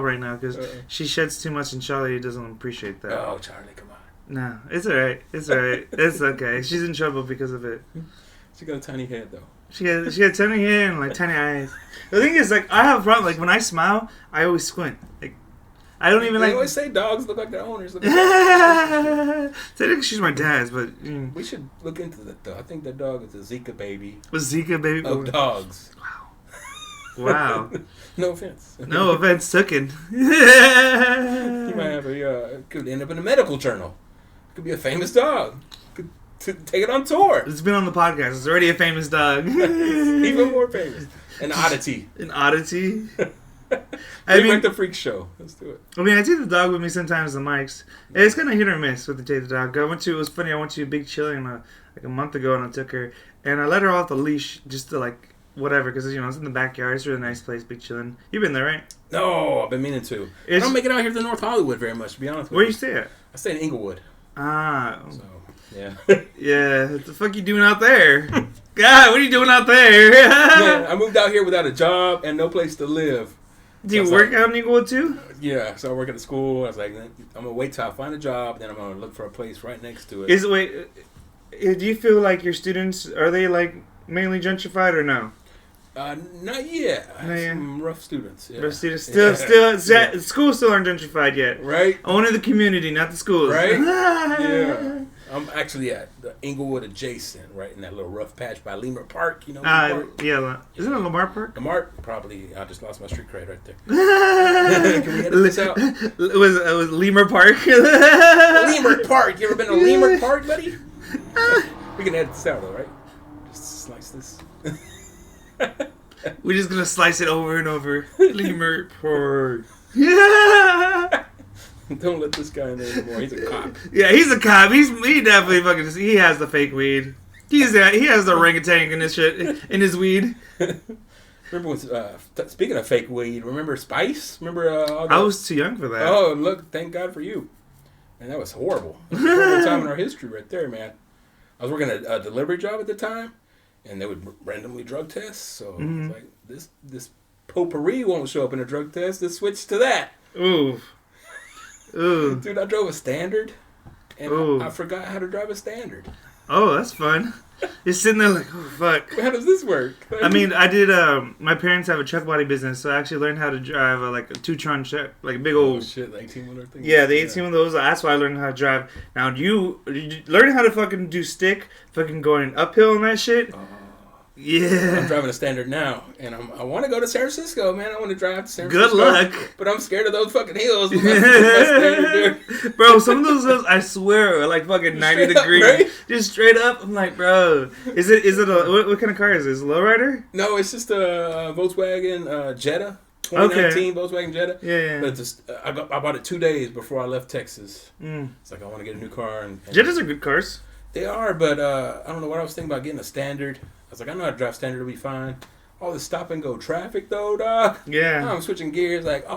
right now because she sheds too much and Charlie doesn't appreciate that. Oh, Charlie, come on. No, it's alright. It's okay. She's in trouble because of it. She got a tiny head though. She got tiny hair and like tiny eyes. The thing is, like, I have a problem. Like when I smile, I always squint. Like I don't even they like. always say dogs look like their owners. I think she's my dad's, but we should look into that though. I think that dog is a Zika baby. A Zika baby of dogs. Wow. No offense. No offense taken. You might have could end up in a medical journal. Could be a famous dog. Could take it on tour. It's been on the podcast. It's already a famous dog. Even more famous. An oddity. An oddity. Like the freak show. Let's do it. I mean, I take the dog with me sometimes. The mics. It's kind of hit or miss with the take the dog. It was funny. I went to Big Chilling like a month ago, and I took her and I let her off the leash just to like whatever because it's in the backyard. It's a really nice place, Big Chilling. You've been there, right? No, I've been meaning to. I don't make it out here to North Hollywood very much, to be honest with you. Where you stay at? I stay in Inglewood. Ah. So, yeah. Yeah, what the fuck you doing out there? God, what are you doing out there? Man, I moved out here without a job and no place to live. Do you work out in Inglewood too? Yeah, so I work at the school. I was like, I'm gonna wait till I find a job, then I'm gonna look for a place right next to it. Do you feel like your students are they like mainly gentrified or no? Not yet. I have some rough students. Yeah. Rough students schools still aren't gentrified yet. Right. Only the community, not the schools. Right. Yeah. I'm actually at the Inglewood adjacent, right in that little rough patch by Lemur Park. You know. Yeah. Isn't it Lamar Park? Lamar, probably. I just lost my street cred right there. Can we edit this out? It was Lemur Park. Lemur Park. You ever been to Lemur Park, buddy? We can edit this out, though, right? Just slice this. We're just gonna slice it over and over. Lemur Park. Yeah. Don't let this guy in there anymore. He's a cop. Yeah, he's a cop. He definitely fucking. He has the fake weed. He has the orangutan in his shit in his weed. Remember speaking of fake weed, remember Spice? Remember I was too young for that. Oh, look, thank God for you. Man, that was horrible. That was a horrible time in our history right there, man. I was working a delivery job at the time, and they would randomly drug test. So I was like, this potpourri won't show up in a drug test. Let's switch to that. Ooh. Dude, I drove a Standard, and I forgot how to drive a Standard. Oh, that's fun. You're sitting there like, oh, fuck. How does this work? I mean, I did, my parents have a truck body business, so I actually learned how to drive a 2-ton truck, like a big old... Oh, shit, the 18-wheeler thing? Yeah, the 18-wheeler, that's why I learned how to drive. Now, did you learn how to fucking do stick, fucking going uphill and that shit? Oh. Yeah. I'm driving a Standard now, and I want to go to San Francisco, man. I want to drive to San Francisco. Good luck. But I'm scared of those fucking hills with my Standard, dude. Bro, some of those hills, I swear, are like fucking 90 degrees. Up, right? Just straight up. I'm like, bro, is it what kind of car is this? Lowrider? No, it's just a Volkswagen Jetta. 2019 Volkswagen Jetta. Yeah. But I bought it 2 days before I left Texas. It's like I want to get a new car. And Jettas are good cars. They are, but I don't know what I was thinking about getting a Standard. I was like, I know how to drive Standard, it'll be fine. All the stop and go traffic though, dog. Yeah. I'm switching gears like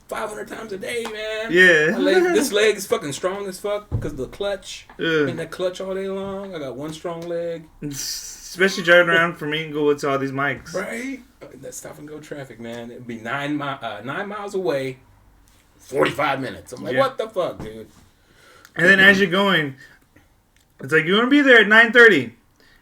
500 times a day, man. Yeah. This leg is fucking strong as fuck because of the clutch. In that clutch all day long. I got one strong leg. Especially driving around from Inglewood to all these mics. Right? That stop and go traffic, man. It'd be 9 miles away, 45 minutes. I'm like, what the fuck, dude? And then as you're going, it's like, you want to be there at 9:30.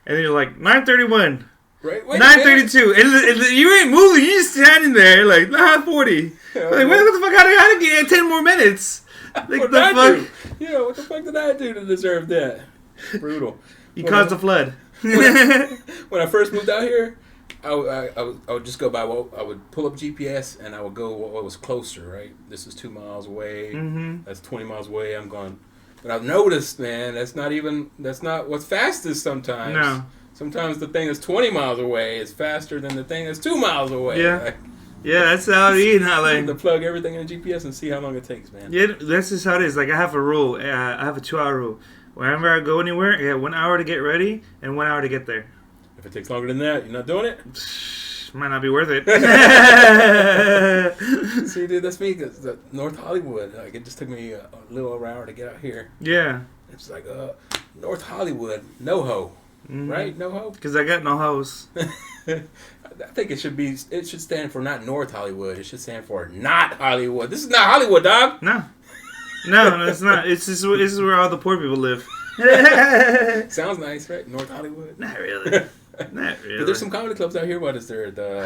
And then you're like, 9:31. Right? 9:32. And you ain't moving. You're just standing there like, 9:40. Like, what the fuck? How to get 10 more minutes? Like, what the fuck? do? Yeah, what the fuck did I do to deserve that? Brutal. You caused a flood. When I first moved out here, I would just go by, I would pull up GPS and I would go what was closer, right? This is 2 miles away. That's 20 miles away. I'm going. But I've noticed, man, that's not what's fastest sometimes. No. Sometimes the thing that's 20 miles away is faster than the thing that's 2 miles away. Yeah. Like, yeah, that's how it is. to plug everything in the GPS and see how long it takes, man. Yeah, that's just how it is. Like, I have a rule. I have a 2-hour rule. Whenever I go anywhere, I get 1 hour to get ready and 1 hour to get there. If it takes longer than that, you're not doing it? Might not be worth it. See, dude, that's me. Cause North Hollywood, like, it just took me a little over an hour to get out here. Yeah. It's like North Hollywood, NoHo, right? NoHo. Because I got no house. I think it should stand for not North Hollywood. It should stand for not Hollywood. This is not Hollywood, dog. No, it's not. This is where all the poor people live. Sounds nice, right? North Hollywood. Not really. Not really. But there's some comedy clubs out here. What is there? The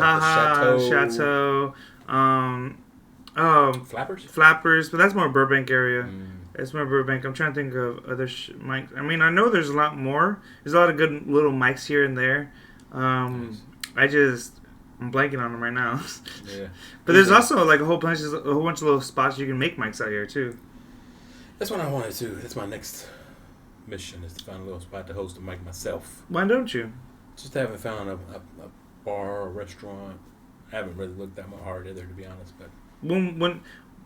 Chateau. Flappers, but that's more Burbank area. It's more Burbank. I'm trying to think of other mics. I mean, I know there's a lot more. There's a lot of good little mics here and there. I'm blanking on them right now. Yeah. But there's also like a whole bunch of little spots you can make mics out here too. That's what I wanted to. That's my next mission, is to find a little spot to host a mic myself. Why don't you? Just haven't found a bar or a restaurant. I haven't really looked that hard either, to be honest. But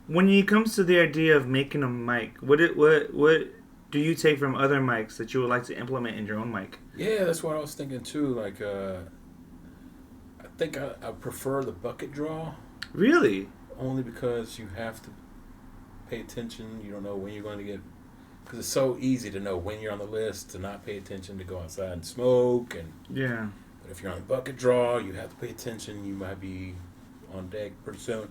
when it comes to the idea of making a mic, what do you take from other mics that you would like to implement in your own mic? Yeah, that's what I was thinking too. Like, I think I prefer the bucket draw. Really? Only because you have to pay attention. You don't know when you're going to get because it's so easy to know when you're on the list, to not pay attention, to go outside and smoke. And yeah. But if you're on the bucket draw, you have to pay attention. You might be on deck pretty soon.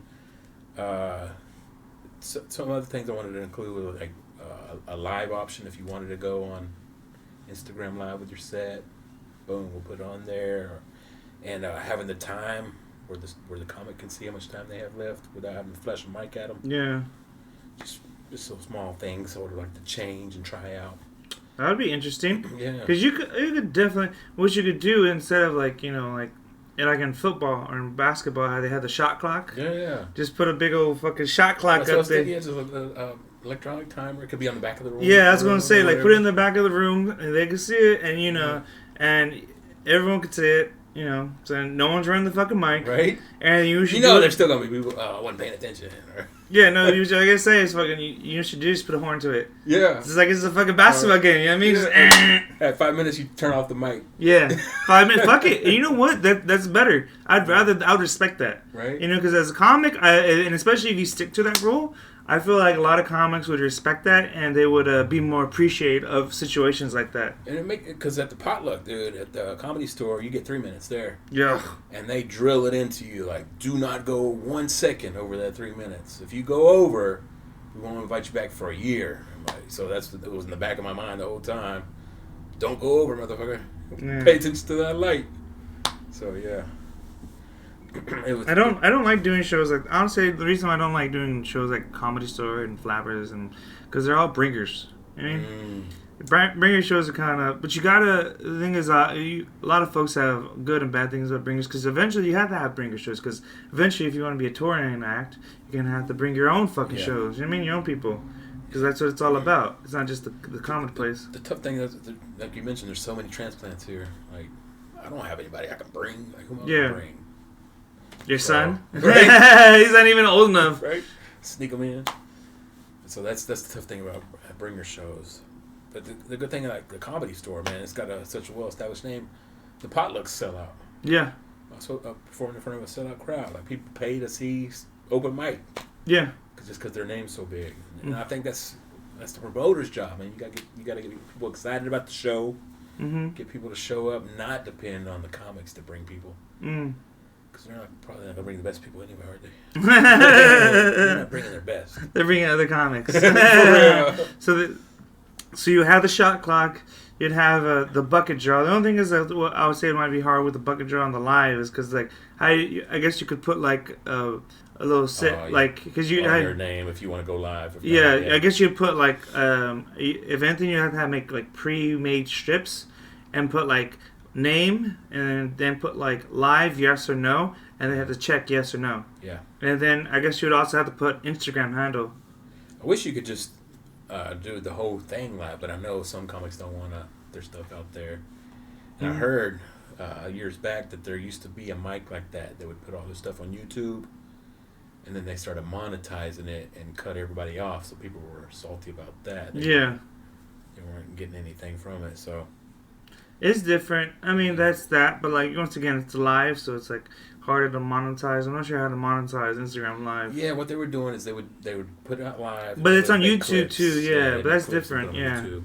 Some other things I wanted to include were like a live option if you wanted to go on Instagram Live with your set. Boom, we'll put it on there. And having the time where the comic can see how much time they have left without having to flash a mic at them. Yeah. Just some small things, sort of like to change and try out. That would be interesting. Yeah. Because you could definitely, what you could do instead of like, like in football or in basketball, how they have the shot clock. Yeah. Just put a big old fucking shot clock up there. Yeah, just an electronic timer. It could be on the back of the room. Yeah, I was going to say, like, put it in the back of the room and they can see it and, and everyone could see it. So no one's running the fucking mic. Right. And you should there's still going to be people wasn't paying attention. Yeah, no, like I say, it's fucking, you should just put a horn to it. Yeah. It's like it's a fucking basketball game, you know what I mean? Just, At 5 minutes, you turn off the mic. Yeah. 5 minutes, fuck it. And you know what? That's better. I would respect that. Right. Because as a comic, and especially if you stick to that rule, I feel like a lot of comics would respect that and they would be more appreciative of situations like that. And because at the potluck, dude, at the Comedy Store, you get 3 minutes there. Yeah. And they drill it into you, like, do not go 1 second over that 3 minutes. If you go over, we won't invite you back for a year. So it was in the back of my mind the whole time. Don't go over, motherfucker. Yeah. Pay attention to that light. So yeah. I don't like doing shows like, honestly, the reason I don't like doing shows like Comedy Store and Flappers and because they're all bringers. I mean, bringer shows are kind of, but you gotta. The thing is, a lot of folks have good and bad things about bringers because eventually you have to have bringer shows because eventually if you want to be a touring act, you're gonna have to bring your own fucking shows. You know what I mean, your own people. Because that's what it's all about. It's not just the comedy place. The tough thing is, like you mentioned, there's so many transplants here. Like, I don't have anybody I can bring. Like, who am I going to bring? Your son? Right? He's not even old enough. Right? Sneak him in. So that's the tough thing about bringer shows. But the good thing, like the Comedy Store, man, it's got such a well-established name. The potlucks sell out. Yeah. Also performing in front of a sellout crowd. Like, people pay to see open mic. Yeah. Just because their name's so big. And I think that's the promoter's job, man. You gotta get people excited about the show. Mm-hmm. Get people to show up, not depend on the comics to bring people. Because they're probably not gonna bring the best people anyway, are they? They're not bringing their best. They're bringing other comics. So you have the shot clock. You'd have the bucket draw. The only thing is that what I would say it might be hard with the bucket draw on the live is because I guess you could put like a little like because you your name if you want to go live. I guess you'd put like if anything you have to make like pre-made strips and put like name and then put like live yes or no and they have to check yes or no. Yeah. And then I guess you'd also have to put Instagram handle. I wish you could just do the whole thing live, but I know some comics don't want their stuff out there. And I heard years back that there used to be a mic like that would put all this stuff on YouTube, and then they started monetizing it and cut everybody off, so people were salty about that. They weren't getting anything from it, so it's different. I mean, that's that, but like once again, it's live, so it's like harder to monetize. I'm not sure how to monetize Instagram Live. Yeah, what they were doing is they would put it out live. But it's on YouTube too, yeah. But that's different, yeah. Stuff,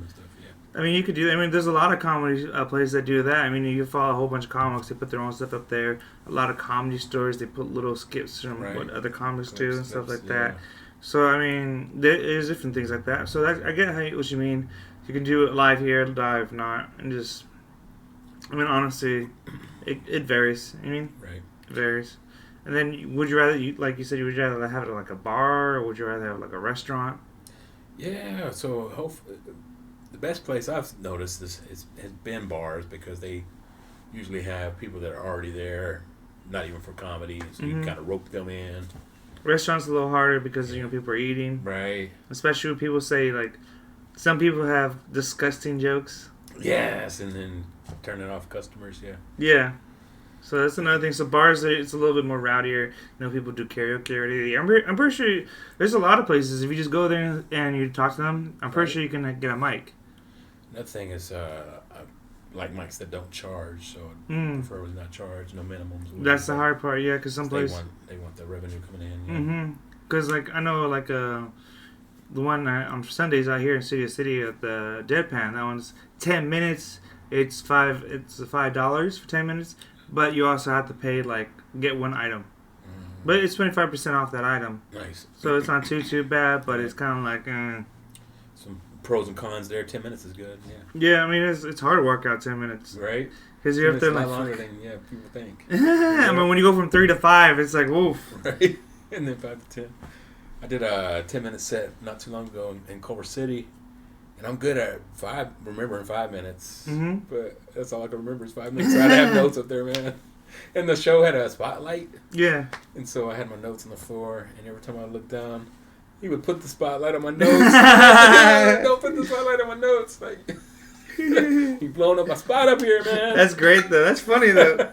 I mean, you could do. I mean, there's a lot of comedy places that do that. I mean, you follow a whole bunch of comics. They put their own stuff up there. A lot of comedy stories. They put little skips from what other comics do and stuff like that. So I mean, there's different things like that. So I get what you mean. You can do it live here, live not, and just. I mean, honestly, it varies. I mean, right. It varies. And then, would you rather, like you said, would you rather have it like a bar, or would you rather have like a restaurant? Yeah. So hopefully, the best place I've noticed has been bars because they usually have people that are already there, not even for comedy, so you can kind of rope them in. Restaurants a little harder because people are eating, right? Especially when people say like, some people have disgusting jokes. Yes, and then turning off customers. Yeah. So that's another thing. So bars, it's a little bit more rowdier. People do karaoke already. I'm pretty sure there's a lot of places. If you just go there and you talk to them, I'm pretty sure you can get a mic. Another thing is, I like mics that don't charge, so I prefer with not charge, no minimums. That's the hard part, yeah, because some places they want the revenue coming in. Because like I know like the one on Sundays out here in Studio City at the Deadpan. That one's 10 minutes. It's $5 for 10 minutes, but you also have to pay get one item. But it's 25% off that item. Nice. So it's not too bad, but it's kind of like. Some pros and cons there. 10 minutes is good. Yeah. Yeah, I mean it's hard to work out 10 minutes. Right. Because you have to like longer than people think. I mean, when you go from 3 to 5, it's like woof. Right. And then 5 to 10. I did a 10-minute set not too long ago in Culver City, and I'm good at remembering 5 minutes. Mm-hmm. But that's all I can remember is 5 minutes. So I have notes up there, man. And the show had a spotlight. Yeah. And so I had my notes on the floor, and every time I looked down, he would put the spotlight on my notes. Don't put the spotlight on my notes. Like, you blowing up my spot up here, man. That's great, though. That's funny, though.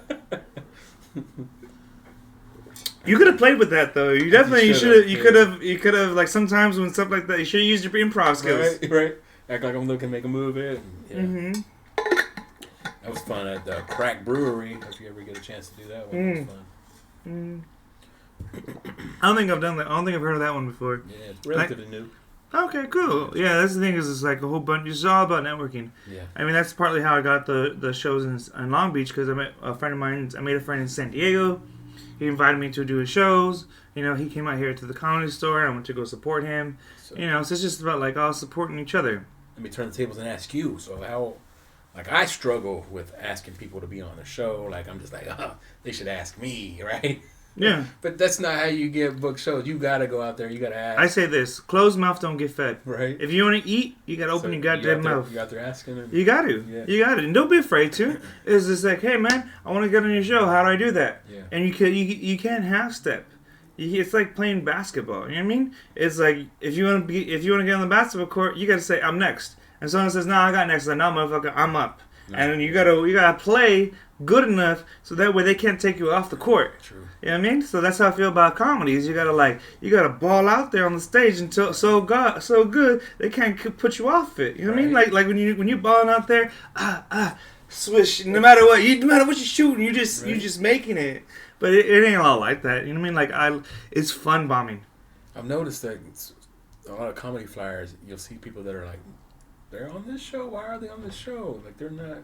You could have played with that, though. You definitely you could have like sometimes when stuff like that, you should have used your improv skills. Right. Act like I'm looking, make a move it. And, Mm-hmm. That was fun at the Crack Brewery. If you ever get a chance to do that one, it was fun. I don't think I've done that. I don't think I've heard of that one before. Yeah, it's relatively new. Okay, cool. Yeah, that's the thing is it's like a whole bunch. It's all about networking. Yeah. I mean, that's partly how I got the shows in Long Beach because I met a friend of mine. I made a friend in San Diego. He invited me to do his shows. You know, he came out here to the Comedy Store. I went to go support him. So it's just about like all supporting each other. Let me turn the tables and ask you. So how, I struggle with asking people to be on the show. Like I'm just like, they should ask me, right? Yeah. But that's not how you get booked shows. You gotta go out there. You gotta ask. I say this: closed mouth don't get fed. Right. If you want to eat, you gotta open your goddamn mouth. You got there asking. And, you got to. Yeah. You got to, and don't be afraid to. It's just like, hey man, I want to get on your show. How do I do that? Yeah. And you can't half step. It's like playing basketball. You know what I mean? It's like if you want to get on the basketball court, you gotta say I'm next. And someone says, no, I got next. Like, no, motherfucker, I'm up. No. And you gotta play good enough so that way they can't take you off the court. True. You know what I mean? So that's how I feel about comedies. You gotta ball out there on the stage until so good they can't put you off it. You know what I mean? Like when you balling out there, swish. No matter what you're shooting, you're just making it. But it ain't all like that. You know what I mean? It's fun bombing. I've noticed that a lot of comedy flyers. You'll see people that are like, they're on this show. Why are they on this show? Like they're not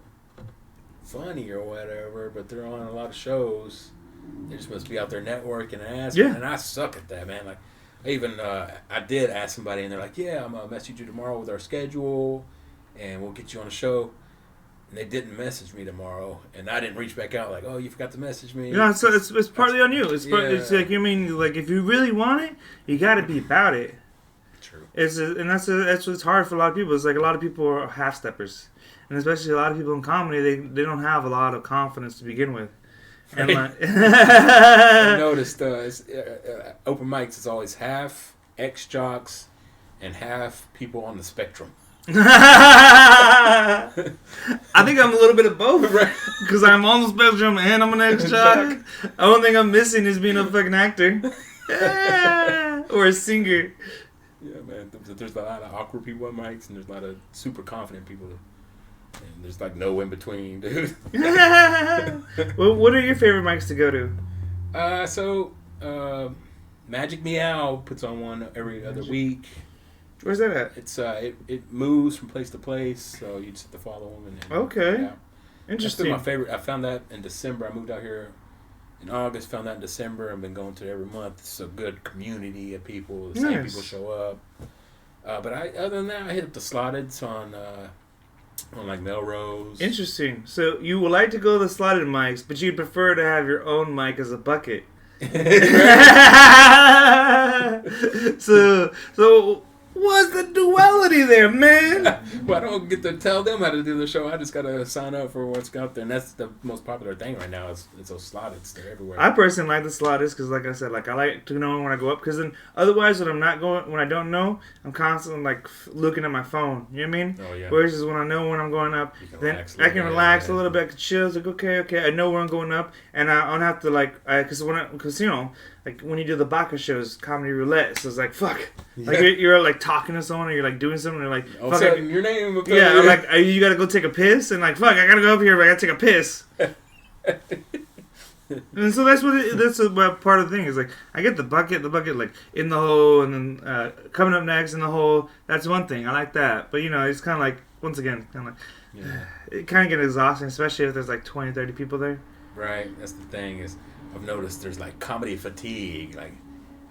funny or whatever, but they're on a lot of shows. They just must be out there networking and asking. Yeah. And I suck at that, man. Like I did ask somebody, and they're like, "Yeah, I'm gonna message you tomorrow with our schedule, and we'll get you on the show." And they didn't message me tomorrow, and I didn't reach back out like, "Oh, you forgot to message me." Yeah, so it's partly on you. It's like you mean like if you really want it, you got to be about it. True. That's what's hard for a lot of people. It's like a lot of people are half steppers, and especially a lot of people in comedy, they don't have a lot of confidence to begin with. Right. And like, I've noticed open mics is always half ex-jocks and half people on the spectrum. I think I'm a little bit of both, right? Because I'm on the spectrum and I'm an ex-jock. The only thing I'm missing is being a fucking actor or a singer. Yeah, man. There's a lot of awkward people on mics, and there's a lot of super confident people. And there's like no in between, dude. Well, what are your favorite mics to go to? So Magic Meow puts on one every other week. Where's that at? It's it moves from place to place, so you just have to follow them. Okay. Yeah. Interesting. That's my favorite. I found that in December. I moved out here in August. Found that in December. I've been going to it every month. It's a good community of people. The same people show up. But other than that, I hit up the Slotteds on like Melrose. Interesting. So you would like to go to the slotted mics, but you'd prefer to have your own mic as a bucket. So what's the duality there, man? Well, I don't get to tell them how to do the show. I just gotta sign up for what's out there, and that's the most popular thing right now. It's those Slotteds. They're everywhere. I personally like the Slotteds because, like I said, I like to know when I go up. Because then, otherwise, when I don't know, I'm constantly like looking at my phone. You know what I mean? Oh yeah. Whereas when I know when I'm going up, then I can relax a little bit, I can chill. It's like okay, I know where I'm going up, and I don't have to because like when you do the Baka shows, comedy roulette, so it's like fuck, like you're like talking to someone or you're like doing something, and you're like all of a sudden your name. Yeah, I'm like you gotta go take a piss, and like fuck, I gotta go up here, but I gotta take a piss. And so that's what part of the thing is. Like, I get the bucket like in the hole, and then coming up next in the hole. That's one thing. I like that. But it's kind of like, once again, kind of like it kind of gets exhausting, especially if there's like 20, 30 people there. Right. That's the thing is, I've noticed there's like comedy fatigue, like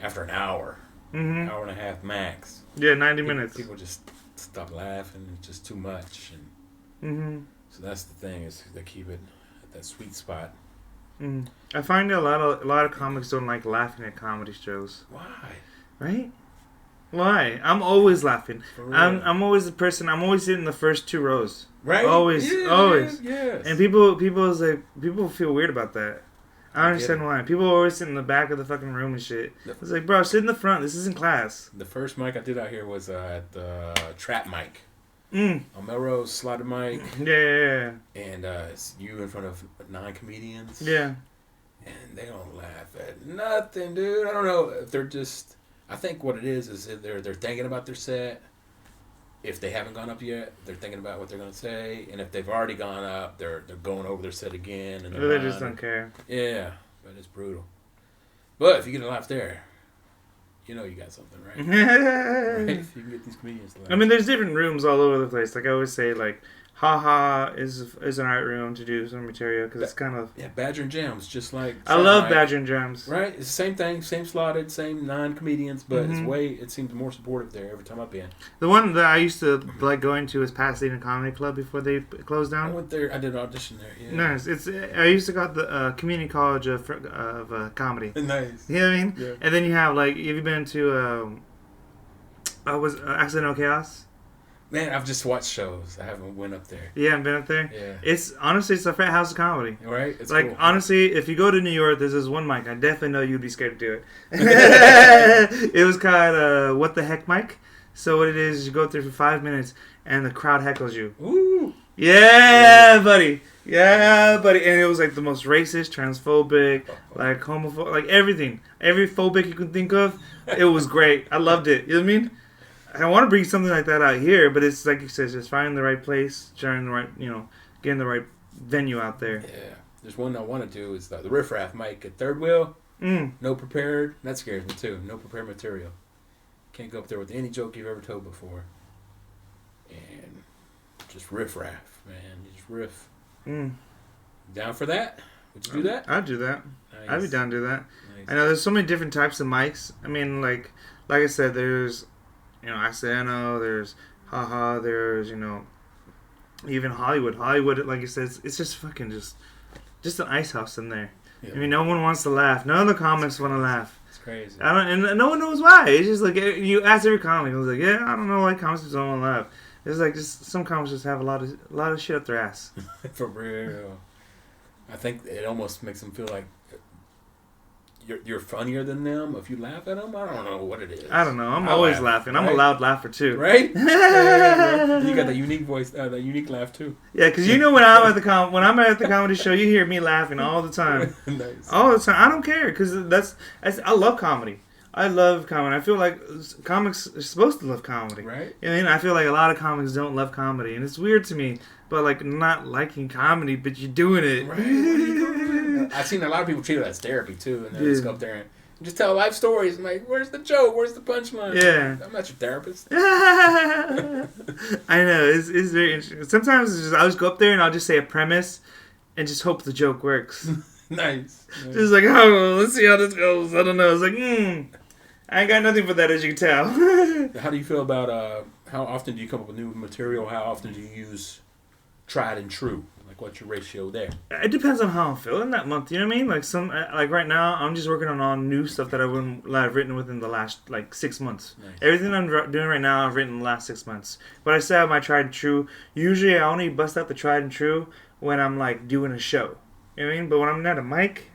after an hour, hour and a half max. Yeah, 90 minutes. People just stop laughing. It's just too much, and so that's the thing is they keep it at that sweet spot. I find that a lot of comics don't like laughing at comedy shows. Why? Right? Why? I'm always laughing. I'm always the person. I'm always sitting in the first 2 rows. Right? Always. Yes. And people feel weird about that. I don't understand why. People always sit in the back of the fucking room and shit. It's like, bro, sit in the front. This isn't class. The first mic I did out here was at the Trap Mic. On Melrose, Slaughter Mic. Yeah. And it's you in front of 9 comedians. Yeah. And they don't laugh at nothing, dude. I don't know if they're just... I think what it is they're thinking about their set. If they haven't gone up yet, they're thinking about what they're going to say. And if they've already gone up, they're going over their set again. And they just don't care. Yeah, but it's brutal. But if you get a laugh there, you got something, right? Right? If you can get these comedians to laugh. I mean, there's different rooms all over the place. Like I always say, like, haha is an art room to do some material because it's kind of... Yeah, Badger and Gems, just like... I love Badger and Gems. Right? It's the same thing, same slotted, same 9 comedians, but it seems more supportive there every time I've been. The one that I used to like going to is Pasadena Comedy Club before they closed down. I went there, I did an audition there, yeah. Nice. I used to go to the community college of comedy. Nice. You know what I mean? Yeah. And then you have, like, have you been to Accidental Chaos? Man, I've just watched shows. I haven't went up there. You haven't been up there? Yeah. It's a frat house of comedy. Right? It's like, cool. Honestly, if you go to New York, there's this one mic. I definitely know you'd be scared to do it. It was called What the Heck Mic. So what it is you go through for 5 minutes, and the crowd heckles you. Ooh. Yeah, buddy. Yeah, buddy. And it was like the most racist, transphobic, like homophobic, like everything. Every phobic you can think of. It was great. I loved it. You know what I mean? I want to bring something like that out here, but it's like you said, just finding the right place, sharing the right, getting the right venue out there. Yeah. There's one I want to do is the Riff Raff mic at Third Wheel. No prepared. That scares me too. No prepared material. Can't go up there with any joke you've ever told before. And just riff raff, man. You just riff. Down for that? Would you do that? I'd do that. Nice. I'd be down to do that. Nice. I know there's so many different types of mics. I mean, like I said, there's Accidental, there's haha, there's even Hollywood. Hollywood, like you said, it's just fucking just an ice house in there. Yeah. I mean, no one wants to laugh. None of the comics want to laugh. It's crazy. And no one knows why. It's just like you ask every comic, I was like, yeah, I don't know why comics don't want to laugh. It's like just some comics just have a lot of shit up their ass. For real. I think it almost makes them feel like you're funnier than them if you laugh at them. I don't know what it is. I don't know. I'm always laughing. I'm a loud laugher too. Right? Yeah, you got that unique voice, that unique laugh too. Yeah, because when I'm at the comedy show, you hear me laughing all the time. Nice. All the time. I don't care because I love comedy. I love comedy. I feel like comics are supposed to love comedy. Right. And I feel like a lot of comics don't love comedy, and it's weird to me. But like not liking comedy, but you're doing it. Right. I've seen a lot of people treat it as therapy too, and they just go up there and just tell life stories. I'm like, where's the joke? Where's the punchline? Yeah. I'm not your therapist. I know it's very interesting. Sometimes I'll just go up there and I'll just say a premise, and just hope the joke works. Nice. Just like, oh, let's see how this goes. I don't know. It's like, I ain't got nothing for that, as you can tell. How do you feel about how often do you come up with new material? How often do you use tried and true? Like, what's your ratio there? It depends on how I'm feeling that month. You know what I mean? Like right now, I'm just working on all new stuff that I've written within the last 6 months. Nice. Everything I'm doing right now, I've written in the last 6 months. But I still have my tried and true. Usually, I only bust out the tried and true when I'm like doing a show. You know what I mean? But when I'm at a mic,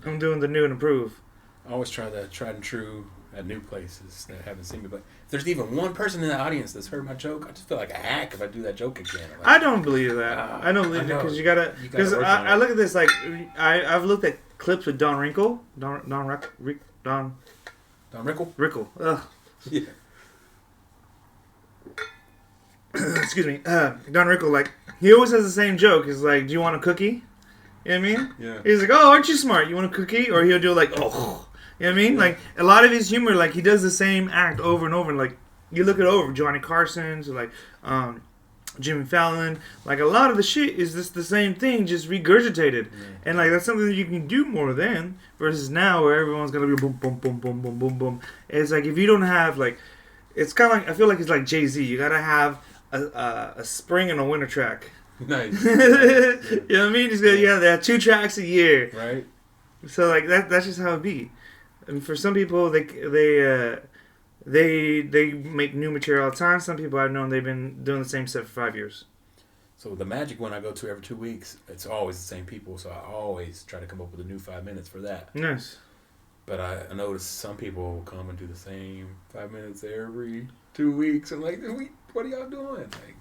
I'm doing the new and improve. I always try the tried and true at new places that haven't seen me. But if there's even one person in the audience that's heard my joke, I just feel like a hack if I do that joke again. Like, I don't believe that. I don't believe it because you gotta. Because I look at this like I've looked at clips with Don Rickle. Don Rickle. Ugh. Yeah. Excuse me. Don Rickle, like he always has the same joke. He's like, "Do you want a cookie?" You know what I mean? Yeah. He's like, oh, aren't you smart? You want a cookie? Or he'll do like, oh. You know what I mean? Like, a lot of his humor, like, he does the same act over and over. Like, you look it over. Johnny Carson's, or like, Jimmy Fallon. Like, a lot of the shit is just the same thing, just regurgitated. Yeah. And, like, that's something that you can do more then. Versus now, where everyone's going to be boom, boom, boom, boom, boom, boom, boom. It's like, if you don't have, like, it's kind of like, I feel like it's like Jay-Z. You got to have a spring and a winter track. Nice. You know what I mean? They have 2 tracks a year. Right. So, like, that's just how it be. And for some people, they make new material all the time. Some people I've known, they've been doing the same set for 5 years. So the Magic one I go to every 2 weeks, it's always the same people. So I always try to come up with a new 5 minutes for that. Nice. But I notice some people will come and do the same 5 minutes every 2 weeks. I'm like, what are y'all doing? Like,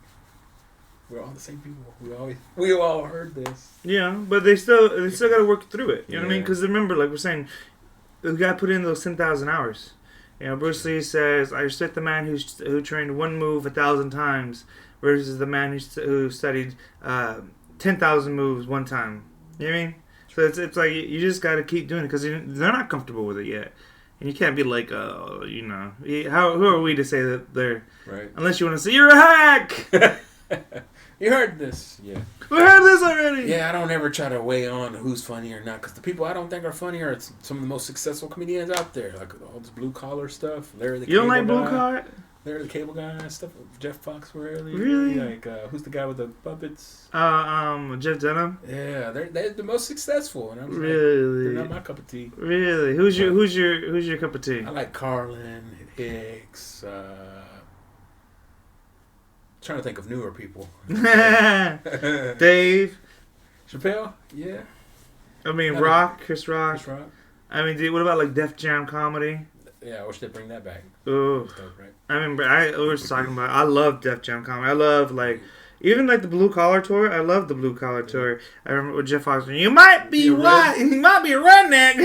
we're all the same people. We all heard this. Yeah, but they still got to work through it. You know what I mean? Because remember, like we're saying, we got to put in those 10,000 hours. You know, Bruce Lee says, I respect the man who trained one move 1,000 times versus the man who studied 10,000 moves one time. You know what I mean? So it's like you just got to keep doing it because they're not comfortable with it yet. And you can't be like, you know, who are we to say that they're... Right. Unless you want to say, you're a hack! You heard this. Yeah. We heard this already. Yeah, I don't ever try to weigh on who's funny or not, because the people I don't think are funny are some of the most successful comedians out there, like all this blue collar stuff. Larry the You don't Cable like blue Guy, collar? Larry the Cable Guy stuff. Jeff Foxworthy. Really? Like who's the guy with the puppets? Jeff Dunham. Yeah, they're the most successful, and I'm really, like, they're not my cup of tea. Really, who's your cup of tea? I like Carlin, Hicks. Trying to think of newer people. Dave Chappelle, yeah. I mean, Chris Rock. Chris Rock. I mean, what about like Def Jam comedy? Yeah, I wish they'd bring that back. Ooh. Dope, right? I remember we were talking about. I love Def Jam comedy. I love like even like the Blue Collar tour. I love the Blue Collar tour. I remember with Jeff Foxworthy. You might be white. You might be a redneck.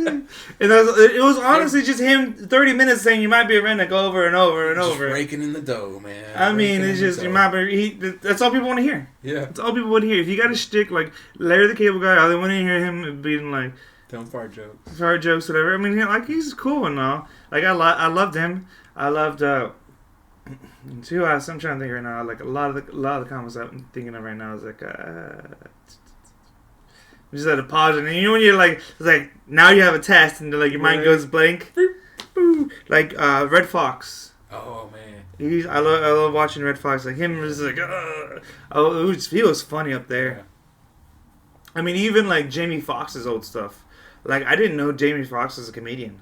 And it was honestly just him 30 minutes saying you might be a redneck over and over and just over. Raking in the dough, man. I mean, it's just you might be. That's all people want to hear. Yeah. That's all people want to hear. If you got to stick like Larry the Cable Guy, all they want to hear him being like. Telling fart jokes. Fart jokes, whatever. I mean, like he's cool and all. Like I loved him. I loved. Who else? I'm trying to think right now. Like a lot of the comments I'm thinking of right now is like. Just had to pause and you know when you're like, it's like now you have a test and like your mind goes blank. Like Red Fox. Oh man. I love watching Red Fox. Like him was like, he was funny up there. Yeah. I mean, even like Jamie Foxx's old stuff. Like I didn't know Jamie Foxx was a comedian.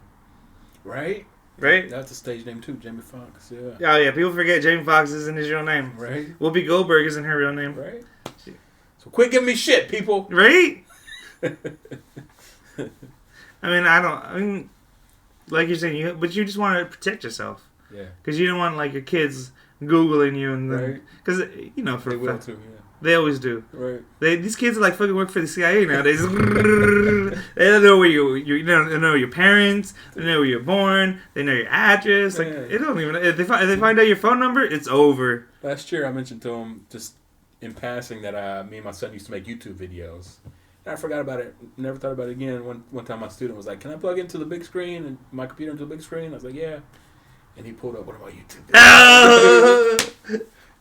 Right. That's a stage name too, Jamie Foxx. Yeah. Oh yeah, people forget Jamie Foxx isn't his real name. Right. Whoopi Goldberg isn't her real name. Right. So quit giving me shit, people. Right. I mean, like you're saying, but you just want to protect yourself. Yeah. Because you don't want like your kids Googling you and then, right. Because you know they will too. Yeah. They always do. Right. These kids are like fucking work for the CIA nowadays. They don't know where you know your parents. They know where you're born. They know your address. Like it don't even. If they find out your phone number, it's over. Last year, I mentioned to them just in passing that me and my son used to make YouTube videos. And I forgot about it. Never thought about it again. One time, my student was like, "Can I plug into the big screen and my computer into the big screen?" I was like, "Yeah." And he pulled up one of my YouTube videos.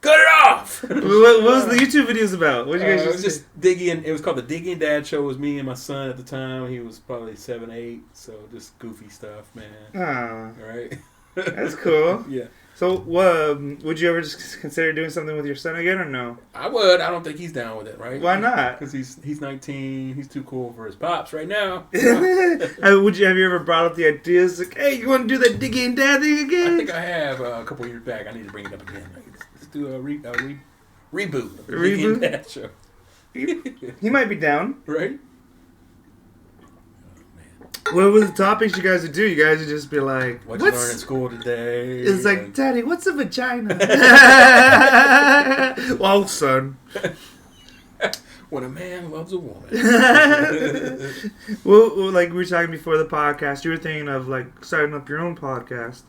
Cut it off! What was the YouTube videos about? What did you guys it was just Diggy. It was called the Diggy and Dad Show. It was me and my son at the time. He was probably 7, 8. So just goofy stuff, man. Oh. Right? That's cool. Yeah. So, would you ever just consider doing something with your son again, or no? I would. I don't think he's down with it, right? Why not? Because he's 19. He's too cool for his pops right now. Have you ever brought up the ideas like, hey, you want to do that Diggy and Dad thing again? I think I have a couple years back. I need to bring it up again. Let's do a reboot of the Diggy and Dad Show. He might be down. Right? What were the topics you guys would do? You guys would just be like, what you learned in school today? It's like, Daddy, what's a vagina? Well, son. When a man loves a woman. Well, like we were talking before the podcast, you were thinking of like starting up your own podcast.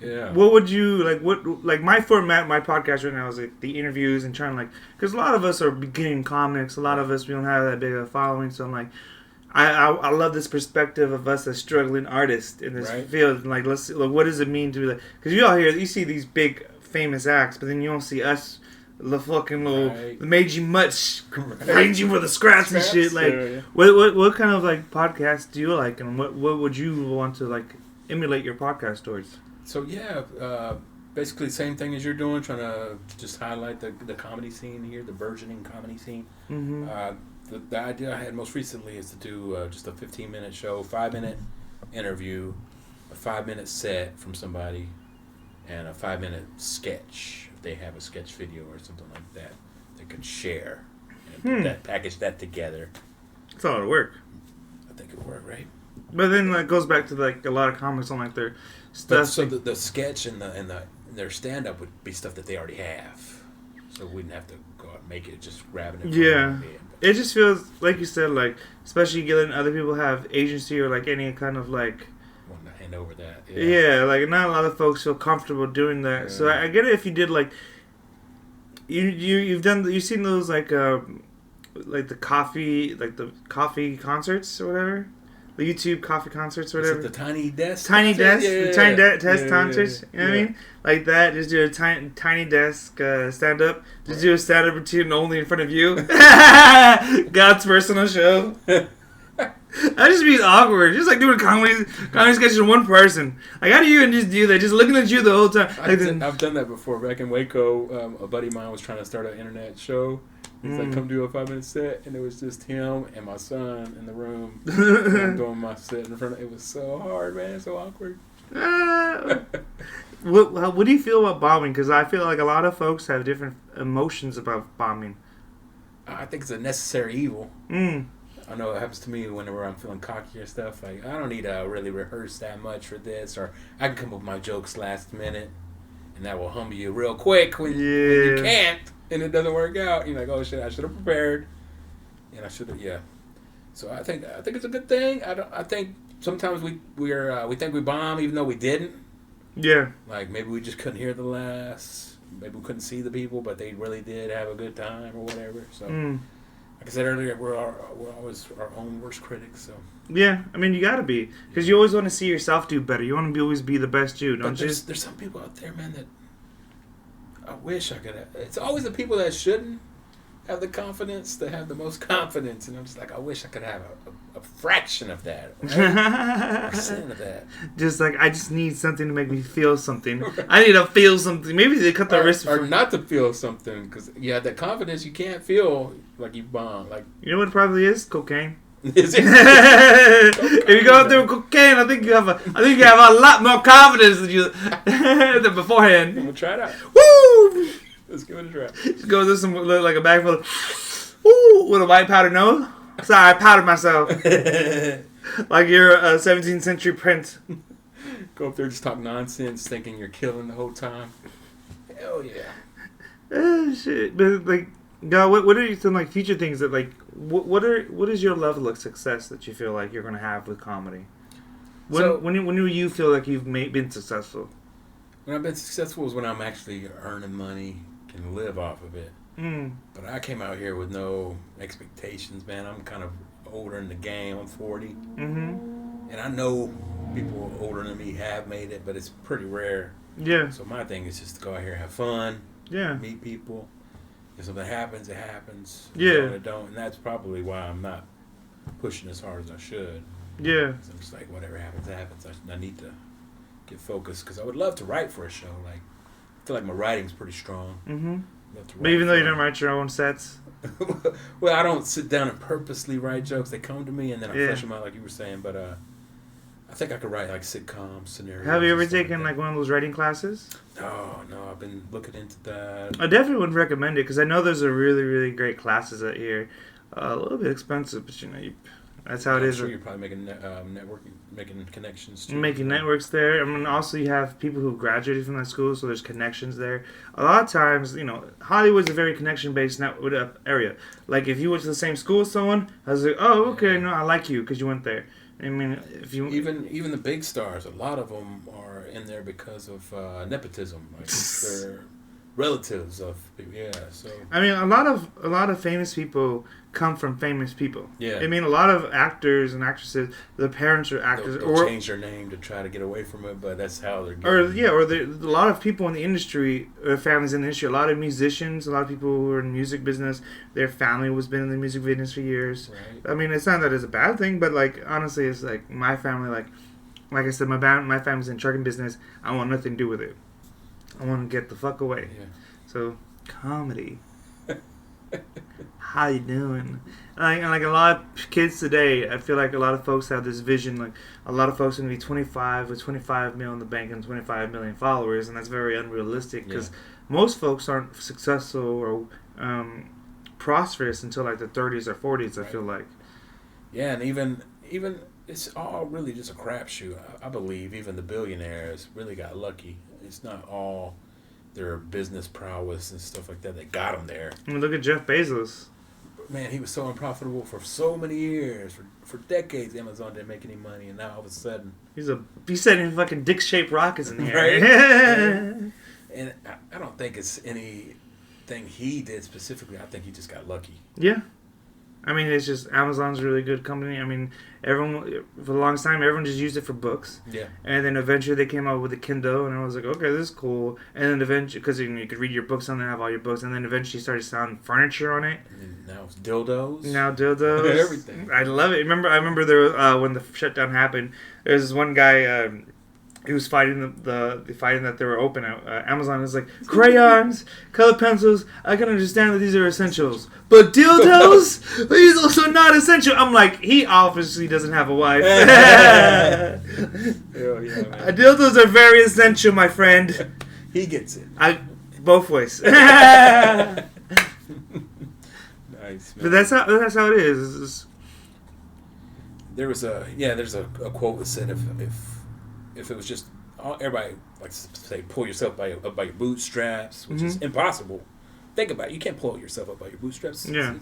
Yeah. What would you like? What like my format, my podcast right now is like the interviews and trying to like because a lot of us are beginning comics. A lot of us we don't have that big of a following, so I'm like, I love this perspective of us as struggling artists in this field. Like let's see, like what does it mean to be like because you all hear you see these big famous acts, but then you don't see us. The fucking little Meiji Much ranging for the scraps and shit. Like, what kind of like podcasts do you like, and what would you want to like emulate your podcast towards? So basically the same thing as you're doing, trying to just highlight the comedy scene here, the burgeoning comedy scene. Mm-hmm. The idea I had most recently is to do just a 15-minute show, 5-minute interview, a 5-minute set from somebody, and a 5-minute sketch. They have a sketch video or something like that they could share and package that together. It's a lot of work. I think it would work, right? But then it goes back to like a lot of comics on like their stuff. So the sketch and their stand up would be stuff that they already have, so we wouldn't have to go out and make it, just grabbing it. Yeah, it just feels like you said, like especially letting other people have agency or like any kind of like. Over that, like not a lot of folks feel comfortable doing that. Yeah. So I get it if you did like you've seen those like the coffee concerts or whatever, the YouTube coffee concerts or whatever. Is it the tiny desk concerts. You know what I mean? Like that. Just do a tiny desk stand up. Just do a stand up routine only in front of you. God's personal show. That just be awkward. Just like doing comedy sketches with one person. Like how do you just do that? Just looking at you the whole time. I've done that before. Back in Waco, a buddy of mine was trying to start an internet show. He's like, come do a 5-minute set, and it was just him and my son in the room. And I'm doing my set in front of. It was so hard, man. So awkward. What do you feel about bombing? Because I feel like a lot of folks have different emotions about bombing. I think it's a necessary evil. I know it happens to me whenever I'm feeling cocky or stuff. Like, I don't need to really rehearse that much for this, or I can come up with my jokes last minute, and that will humble you real quick when you can't, and it doesn't work out. You're like, oh shit, I should have prepared, and I should have, So I think it's a good thing. I think sometimes we think we bomb even though we didn't. Yeah. Like maybe we just couldn't hear the laughs. Maybe we couldn't see the people, but they really did have a good time or whatever. So. Like I said earlier, we're always our own worst critics. So yeah, I mean you gotta be because you always want to see yourself do better. You want to always be the best you. Don't you? There's some people out there, man, that I wish I could have. It's always the people that shouldn't have the confidence that have the most confidence, and I'm just like, I wish I could have a fraction of that, right? percent of that. Just like I just need something to make me feel something. I need to feel something. Maybe they cut the wrist or not to feel something because you have that confidence you can't feel like you bomb. Like you know what it probably is? Cocaine. Is it? If you go out there with cocaine, I think you have a lot more confidence than beforehand. I'm gonna try it out. Woo! Let's give it a try. Just go through some like a bag full of with a white powder nose. Sorry, I powdered myself. Like you're a 17th century prince. Go up there, just talk nonsense, thinking you're killing the whole time. Hell yeah. Shit. But like, God, what are some like future things that like what is your level of success that you feel like you're gonna have with comedy? When do you feel like you've been successful? When I've been successful is when I'm actually earning money, can live off of it. But I came out here with no expectations, man. I'm kind of older in the game. I'm 40. And I know people older than me have made it, but it's pretty rare. Yeah. So my thing is just to go out here and have fun. Yeah. Meet people. If something happens, it happens. Yeah. It don't. And that's probably why I'm not pushing as hard as I should. Yeah. So I'm just like, whatever happens, happens. I need to get focused because I would love to write for a show. Like, I feel like my writing's pretty strong. But even though you don't write your own sets? Well, I don't sit down and purposely write jokes. They come to me and then I flesh them out like you were saying. But I think I could write like sitcom scenarios. Have you ever taken like one of those writing classes? No. I've been looking into that. I definitely would recommend it because I know there's a really, really great classes out here. A little bit expensive, but you know, that's how it is. I'm sure you're probably making networking, making connections too. Making networks there. I mean, also you have people who graduated from that school, so there's connections there. A lot of times, you know, Hollywood's a very connection-based area. Like, if you went to the same school with someone, I was like, oh, okay, no, I like you because you went there. I mean, if you even the big stars, a lot of them are in there because of nepotism. Like they're relatives of So I mean, a lot of famous people come from famous people. Yeah. I mean, a lot of actors and actresses, their parents are actors, they'll change their name to try to get away from it, but that's how they're. A lot of people in the industry, families in the industry. A lot of musicians, a lot of people who are in the music business, their family was been in the music business for years. Right. I mean, it's not that it's a bad thing, but like honestly, it's like my family, like I said, my family's in trucking business. I want nothing to do with it. I want to get the fuck away. Yeah. So comedy. How you doing? Like a lot of kids today, I feel like a lot of folks have this vision. Like a lot of folks are gonna be 25 with 25 million in the bank and 25 million followers, and that's very unrealistic because most folks aren't successful or prosperous until like the 30s or 40s. I feel like. Yeah, and even it's all really just a crapshoot. I believe even the billionaires really got lucky. It's not all their business prowess and stuff like that got them there. I mean, look at Jeff Bezos. Man, he was so unprofitable for so many years. For decades, Amazon didn't make any money, and now all of a sudden... He's sending fucking dick-shaped rockets in the air. Right? And I don't think it's anything he did specifically. I think he just got lucky. Yeah. I mean, it's just Amazon's a really good company. I mean, everyone for the longest time, everyone just used it for books. Yeah. And then eventually they came out with the Kindle, and I was like, okay, this is cool. And then eventually, because you could read your books on there, have all your books, and then eventually started selling furniture on it. And now it's dildos. Now dildos. Everything. I love it. I remember there when the shutdown happened, there was this one guy. He was fighting fighting that they were open. Amazon was like, crayons, colored pencils. I can understand that these are essentials, but dildos, he's also not essential. I'm like, he obviously doesn't have a wife. Dildos are very essential, my friend. He gets it. Both ways. Nice, man. But that's how it is. There's a quote that said if it was just everybody likes to say pull yourself up by your bootstraps, which is impossible. Think about it. You can't pull yourself up by your bootstraps. Yeah.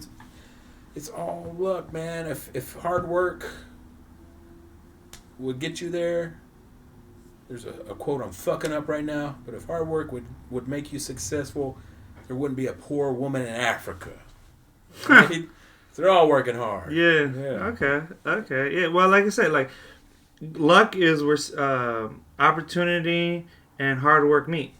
It's all luck, man. If hard work would get you there, there's a quote I'm fucking up right now, but if hard work would make you successful, there wouldn't be a poor woman in Africa. Right? They're all working hard. Yeah. Okay. Yeah. Well, like I said, like luck is where opportunity and hard work meet.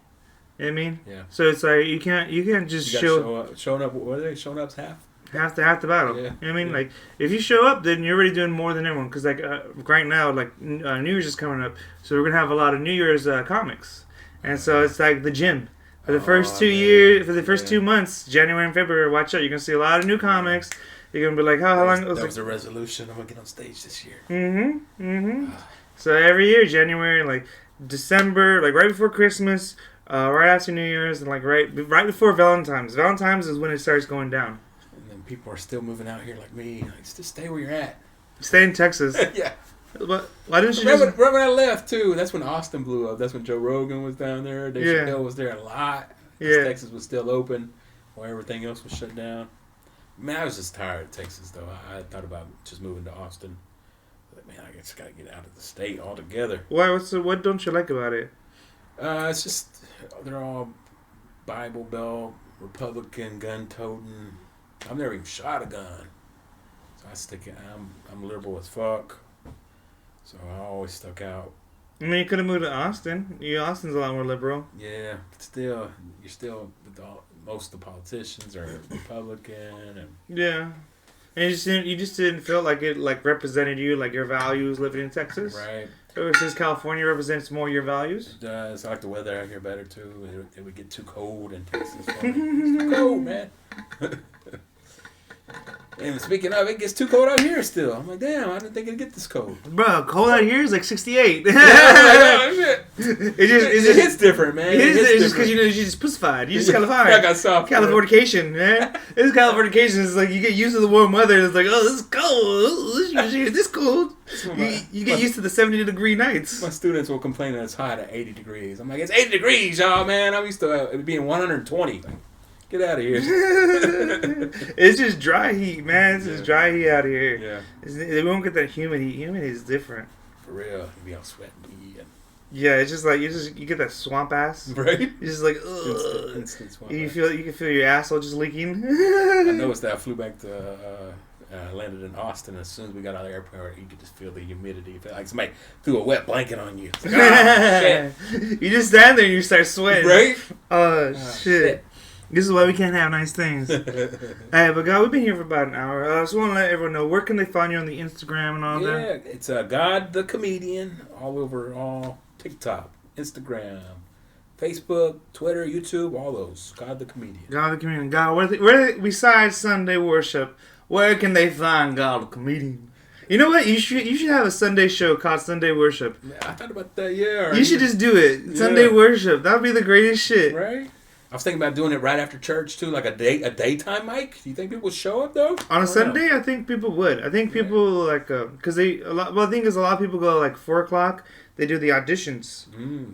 You know what I mean? Yeah. So it's like you can't just show up. Showing up. What are they? Showing up's half the battle. Yeah. You know what I mean? Like if you show up, then you're already doing more than everyone. Because like right now, like New Year's is coming up, so we're gonna have a lot of New Year's comics, and so it's like the gym. For the first 2 years, for the first 2 months, January and February, watch out. You're gonna see a lot of new comics. You're gonna be like, how long? That was the resolution. I'm gonna get on stage this year. So every year, January, like December, like right before Christmas, right after New Year's, and like right before Valentine's. Valentine's is when it starts going down. And then people are still moving out here like me. Like, just stay where you're at. Stay in Texas. Yeah. But why didn't you remember when I left too? That's when Austin blew up. That's when Joe Rogan was down there. Dave Chappelle was there a lot. Yeah. Texas was still open while everything else was shut down. Man, I was just tired of Texas, though. I thought about just moving to Austin. But, man, I just got to get out of the state altogether. Why? What don't you like about it? It's just, they're all Bible Belt, Republican, gun-toting. I've never even shot a gun. So I stick it. I'm liberal as fuck. So I always stuck out. I mean, you could have moved to Austin. Austin's a lot more liberal. Yeah, but still, you're still most of the politicians are Republican, and yeah, and you just didn't feel like it like represented you, like your values living in Texas, right? So since California represents more your values. It does. I like the weather out here better too. It would get too cold in Texas. For me. It's too cold, man. And speaking of, it gets too cold out here still. I'm like, damn, I didn't think it'd get this cold. Bro, cold out here is like 68. It hits different, man. It's just because you're just pussified. You're just California. I got soft. Californication, man. This Californication is like you get used to the warm weather. It's like, oh, this is cold. This cold. You get used to the 70-degree nights. My students will complain that it's hot at 80 degrees. I'm like, it's 80 degrees, y'all, man. I'm used to it being 120. Get out of here. It's just dry heat, man. It's just dry heat out here. Yeah. We won't get that humid heat. Humid heat is different. For real. You be all sweaty. Yeah, it's just like you get that swamp ass. Right? You're just like, ugh. Instant swamp you ass. can feel your asshole just leaking. I noticed that I flew back to landed in Austin. As soon as we got out of the airport, you could just feel the humidity. It felt like somebody threw a wet blanket on you. It's like, oh, shit. You just stand there and you start sweating. Right? Oh, shit. This is why we can't have nice things. Hey, but God, we've been here for about an hour. I just want to let everyone know, where can they find you on the Instagram and all that? Yeah, it's God the Comedian all over all TikTok, Instagram, Facebook, Twitter, YouTube, all those. God the Comedian. God the Comedian. God, where besides Sunday worship, where can they find God the Comedian? You know what? You should have a Sunday show called Sunday Worship. I thought about that, yeah. You should just do it. Yeah. Sunday Worship. That would be the greatest shit. Right? I was thinking about doing it right after church, too, like a daytime mic. Do you think people would show up, though? On a Sunday, I think people would. I think people, like, because the thing is, a lot of people go, like, 4 o'clock. They do the auditions.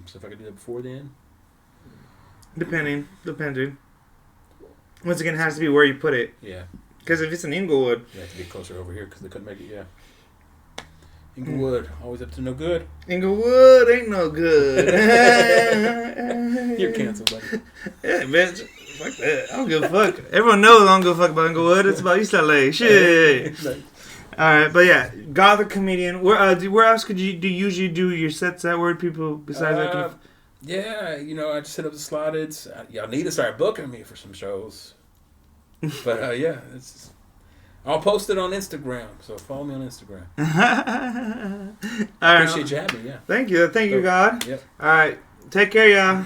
So if I could do that before then? Depending. Once again, it has to be where you put it. Yeah. Because if it's in Inglewood... You have to get closer over here because they couldn't make it, yeah. Inglewood, always up to no good. Inglewood ain't no good. You're canceled, buddy. Yeah, bitch. Fuck that. I don't give a fuck. Everyone knows I don't give a fuck about Inglewood. It's about East LA. Shit. Alright, but yeah. God the Comedian. Where else could you usually do your sets at? Where people, besides that? Yeah, I just hit up the Slotted. Y'all need to start booking me for some shows. But yeah, I'll post it on Instagram, so follow me on Instagram. I appreciate you having me, yeah. Thank you, God. Yep. All right, take care, y'all.